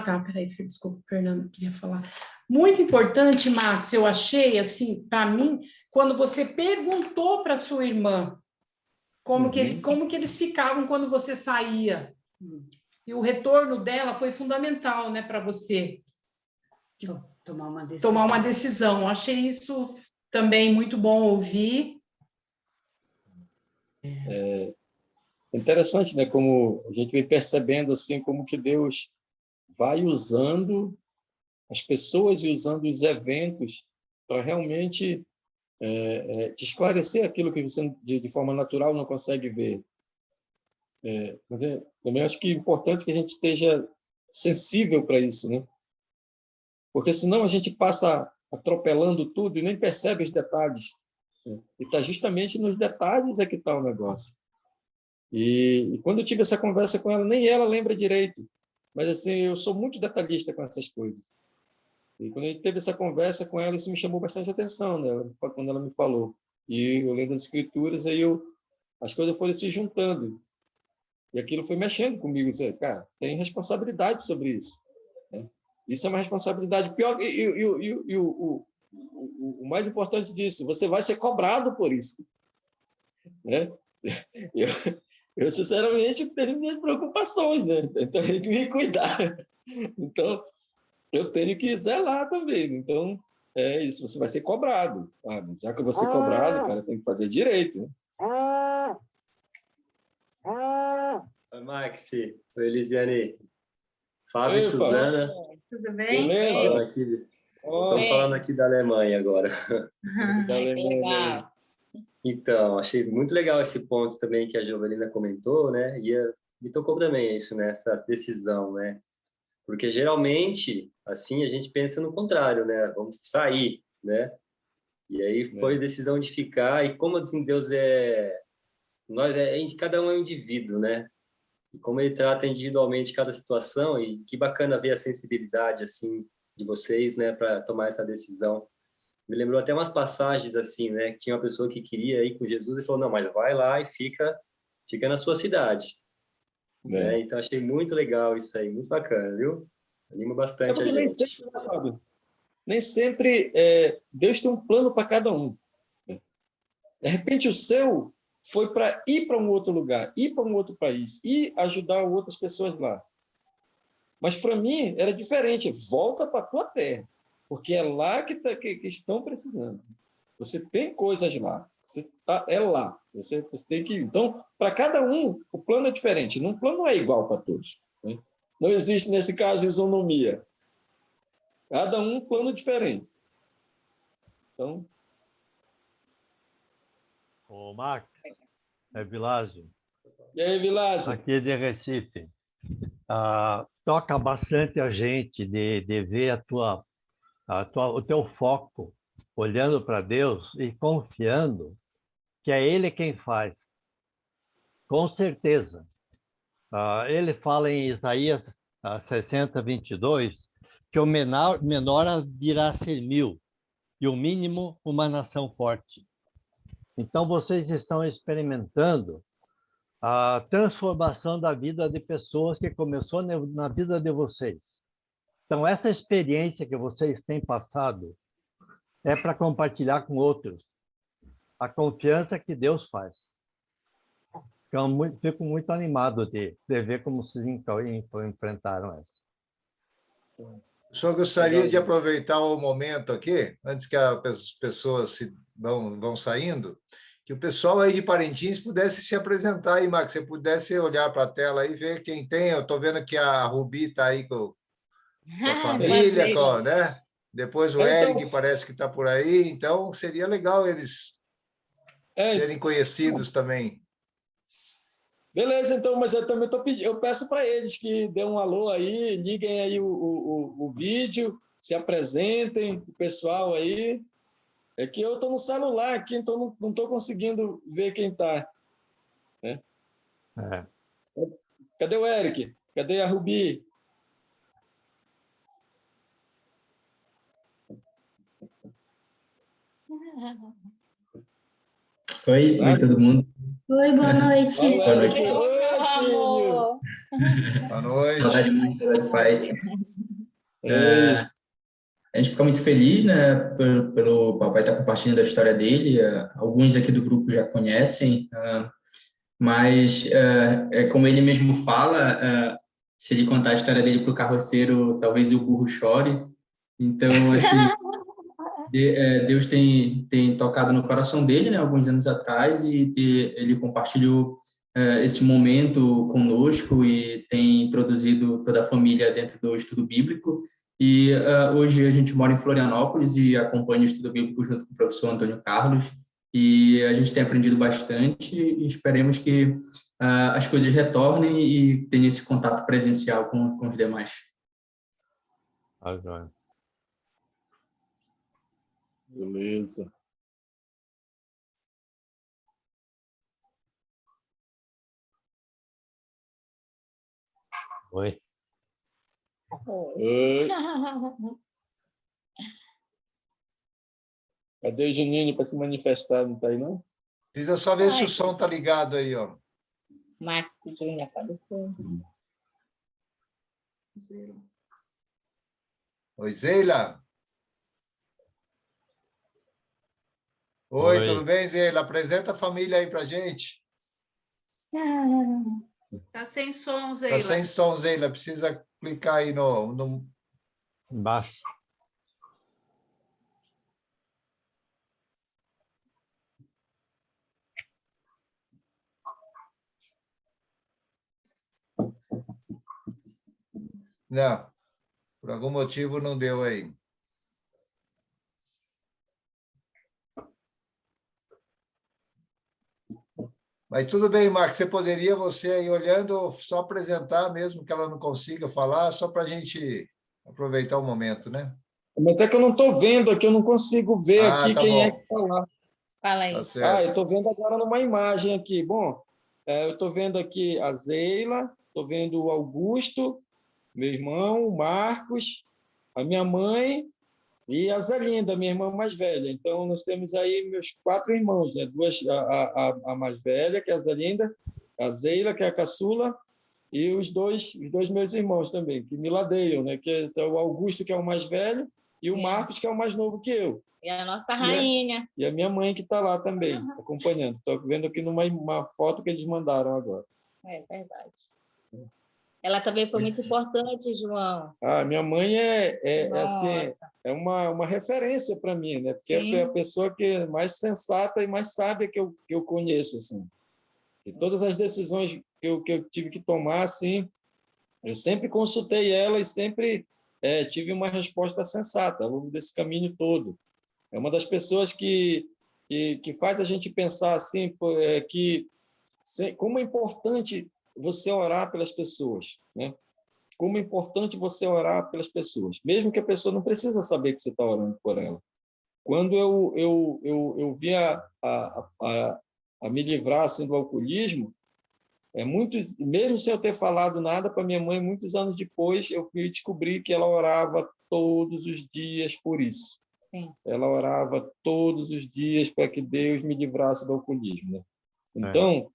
Tá, peraí, desculpa, Fernando, queria falar. Muito importante, Max, eu achei, assim, para mim, quando você perguntou para sua irmã como que eles ficavam quando você saía. E o retorno dela foi fundamental, né, para você. Tomar uma decisão. Achei isso também muito bom ouvir. É interessante, né, como a gente vem percebendo assim como que Deus vai usando as pessoas e usando os eventos para realmente te esclarecer aquilo que você de forma natural não consegue ver. Mas também acho que é importante que a gente esteja sensível para isso, né? Porque senão a gente passa atropelando tudo e nem percebe os detalhes. Né? E está justamente nos detalhes que está o negócio. E quando eu tive essa conversa com ela, nem ela lembra direito. Mas assim, eu sou muito detalhista com essas coisas. E quando a gente teve essa conversa com ela, isso me chamou bastante atenção, né? Quando ela me falou. E eu lendo as escrituras, aí as coisas foram se juntando. E aquilo foi mexendo comigo. Disse, cara, tem responsabilidade sobre isso. Né? Isso é uma responsabilidade pior. E o mais importante disso, você vai ser cobrado por isso, né? Eu sinceramente, tenho minhas preocupações, né? Eu tenho que me cuidar. Então, eu tenho que zelar também. Então, é isso, você vai ser cobrado. Sabe? Já que eu vou ser cobrado, o cara tem que fazer direito. Né? Oi, Maxi. Oi, Elisiane. Fábio e Epa. Suzana. Tudo bem? Beleza? Estamos falando aqui da Alemanha agora. Ai, que legal. Então, achei muito legal esse ponto também que a Jovelina comentou, né? E me tocou também isso, né? Essa decisão, né? Porque geralmente, assim, a gente pensa no contrário, né? Vamos sair, né? E aí foi decisão de ficar. E como assim Deus cada um é um indivíduo, né? E como ele trata individualmente cada situação, e que bacana ver a sensibilidade assim de vocês, né, para tomar essa decisão. Me lembrou até umas passagens assim, né, que tinha uma pessoa que queria ir com Jesus e falou: "Não, mas vai lá e fica na sua cidade". Né? Então achei muito legal isso aí, muito bacana, viu? Anima bastante a gente. Nem sempre Deus tem um plano para cada um. De repente o seu foi para ir para um outro lugar, ir para um outro país, e ajudar outras pessoas lá. Mas para mim era diferente. Volta para a tua terra, porque é lá que estão precisando. Você tem coisas lá. É lá. Você tem que ir. Então, para cada um, o plano é diferente. O plano não é igual para todos. Né? Não existe, nesse caso, isonomia. Cada um plano diferente. Então... Ô, Max, é Vilásio. E aí, Vilásio? Aqui de Recife. Toca bastante a gente de ver o teu foco, olhando para Deus e confiando que é Ele quem faz. Com certeza. Ele fala em Isaías 60, 22, que o menor virá a ser 1000, e o mínimo uma nação forte. Então, vocês estão experimentando a transformação da vida de pessoas que começou na vida de vocês. Então, essa experiência que vocês têm passado é para compartilhar com outros a confiança que Deus faz. Então, fico muito animado de ver como vocês enfrentaram essa. O senhor gostaria de aproveitar o momento aqui, antes que as pessoas vão saindo, que o pessoal aí de Parintins pudesse se apresentar aí, Max, você pudesse olhar para a tela e ver quem tem. Eu estou vendo que a Rubi está aí com a família, né? Depois o Eric parece que está por aí, então seria legal eles serem conhecidos também. Beleza, então, mas eu também eu peço para eles que dêem um alô aí, liguem aí o vídeo, se apresentem, o pessoal aí. É que eu estou no celular aqui, então não estou conseguindo ver quem está. Né? Cadê o Eric? Cadê a Rubi? Oi, todo mundo. Oi, boa noite. Boa noite. Amor. Boa noite. Saudade mãe, saudade pai. A gente fica muito feliz, né, pelo papai estar compartilhando a história dele. Alguns aqui do grupo já conhecem, mas como ele mesmo fala, se ele contar a história dele para o carroceiro, talvez o burro chore. Então, assim, Deus tem tocado no coração dele, né, alguns anos atrás, e ele compartilhou esse momento conosco e tem introduzido toda a família dentro do estudo bíblico. E hoje a gente mora em Florianópolis e acompanha o estudo bíblico junto com o professor Antônio Carlos, e a gente tem aprendido bastante e esperemos que as coisas retornem e tenha esse contato presencial com os demais. Beleza. Oi. Oi. Cadê o Juninho para se manifestar? Não está aí, não? Precisa só ver se o som está ligado aí, ó. Max Júnior apareceu. Oi, Zeila. Oi, tudo bem, Zeila? Apresenta a família aí pra gente. Tá sem som, Está Zeila. sem som, Zeila. Precisa clicar aí no... Embaixo. Não, por algum motivo não deu aí. Mas tudo bem, Max, você aí olhando, só apresentar mesmo que ela não consiga falar, só para a gente aproveitar o momento, né? Mas é que eu não estou vendo aqui, eu não consigo ver aqui tá quem bom. é que está lá. Fala aí. Tá certo. Eu estou vendo agora numa imagem aqui. Bom, eu estou vendo aqui a Zeila, estou vendo o Augusto, meu irmão, o Marcos, a minha mãe e a Zelinda, minha irmã mais velha. Então, nós temos aí meus 4 irmãos, né? A mais velha, que é a Zelinda, a Zeila, que é a caçula, e os dois meus irmãos também, que me ladeiam, né? Que é o Augusto, que é o mais velho, e o Marcos, que é o mais novo que eu. E a nossa rainha. E a minha mãe, que está lá também, acompanhando. Estou vendo aqui uma foto que eles mandaram agora. É verdade. Ela também foi muito importante, João. Minha mãe assim, é uma referência para mim, né? Porque é a pessoa que é mais sensata e mais sábia que eu conheço, assim. E todas as decisões que eu tive que tomar, assim, eu sempre consultei ela e sempre tive uma resposta sensata ao longo desse caminho todo. É uma das pessoas que faz a gente pensar assim, como é importante você orar pelas pessoas, né? Como é importante você orar pelas pessoas, mesmo que a pessoa não precisa saber que você está orando por ela. Quando eu vi a me livrar assim, do alcoolismo, mesmo sem eu ter falado nada para minha mãe, muitos anos depois, eu fui descobrir que ela orava todos os dias por isso. Sim. Ela orava todos os dias para que Deus me livrasse do alcoolismo, né? Então,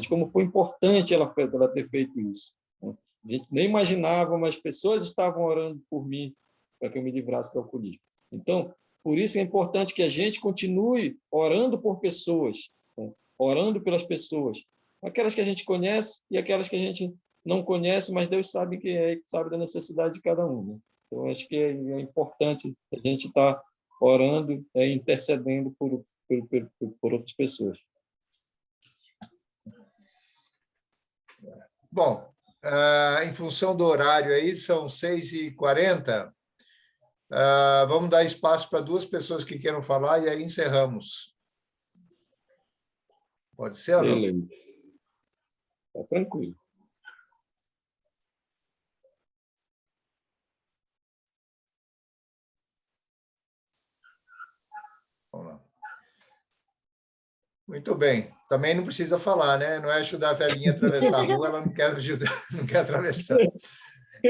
como foi importante ela ter feito isso, né? A gente nem imaginava, mas pessoas estavam orando por mim para que eu me livrasse do alcoolismo. Então, por isso é importante que a gente continue orando por pessoas, né? Orando pelas pessoas, aquelas que a gente conhece e aquelas que a gente não conhece, mas Deus sabe quem é e sabe da necessidade de cada um, né? Então, acho que é importante a gente estar orando e intercedendo por outras pessoas. Bom, em função do horário aí, são 6h40. Vamos dar espaço para 2 pessoas que queiram falar e aí encerramos. Pode ser, ou não? Beleza. Tá tranquilo. Vamos lá. Muito bem. Também não precisa falar, né? Não é ajudar a velhinha a atravessar a rua, ela não quer ajudar, não quer atravessar.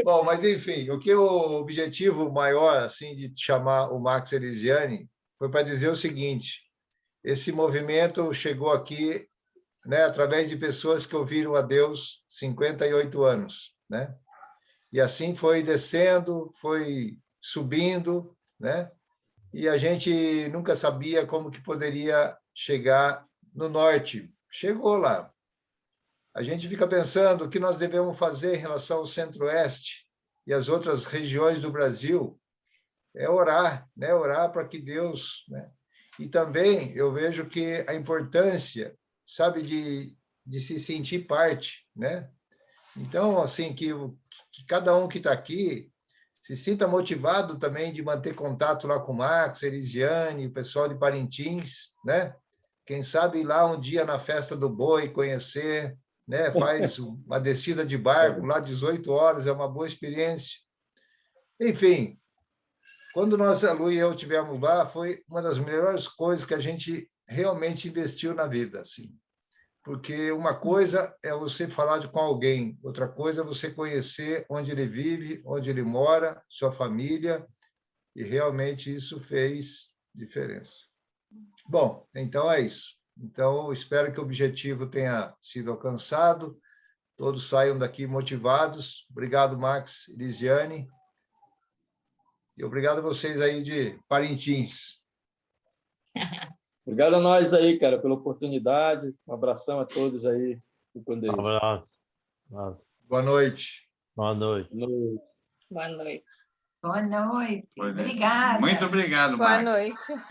Bom, mas enfim, o objetivo maior assim de chamar o Max Elisiani foi para dizer o seguinte: esse movimento chegou aqui, né, através de pessoas que ouviram a Deus 58 anos, né? E assim foi descendo, foi subindo, né? E a gente nunca sabia como que poderia chegar no norte. Chegou lá. A gente fica pensando o que nós devemos fazer em relação ao centro-oeste e as outras regiões do Brasil. É orar, né? Orar para que Deus, né? E também eu vejo que a importância, sabe, de se sentir parte, né? Então, assim, que cada um que está aqui se sinta motivado também de manter contato lá com o Max, Elisiane, o pessoal de Parintins, né? Quem sabe ir lá um dia na festa do boi, conhecer, né? Faz uma descida de barco lá, 18 horas, é uma boa experiência. Enfim, quando a Lu e eu estivemos lá, foi uma das melhores coisas que a gente realmente investiu na vida, assim. Porque uma coisa é você falar com alguém, outra coisa é você conhecer onde ele vive, onde ele mora, sua família, e realmente isso fez diferença. Bom, então é isso. Então, espero que o objetivo tenha sido alcançado, todos saiam daqui motivados. Obrigado, Max, Elisiane, e obrigado a vocês aí de Parintins. Obrigado a nós aí, cara, pela oportunidade. Um abração a todos aí. Com Deus. Um abraço. Boa noite. Boa noite. Boa noite. Boa noite. Obrigada. Muito obrigado, Boa Max. noite.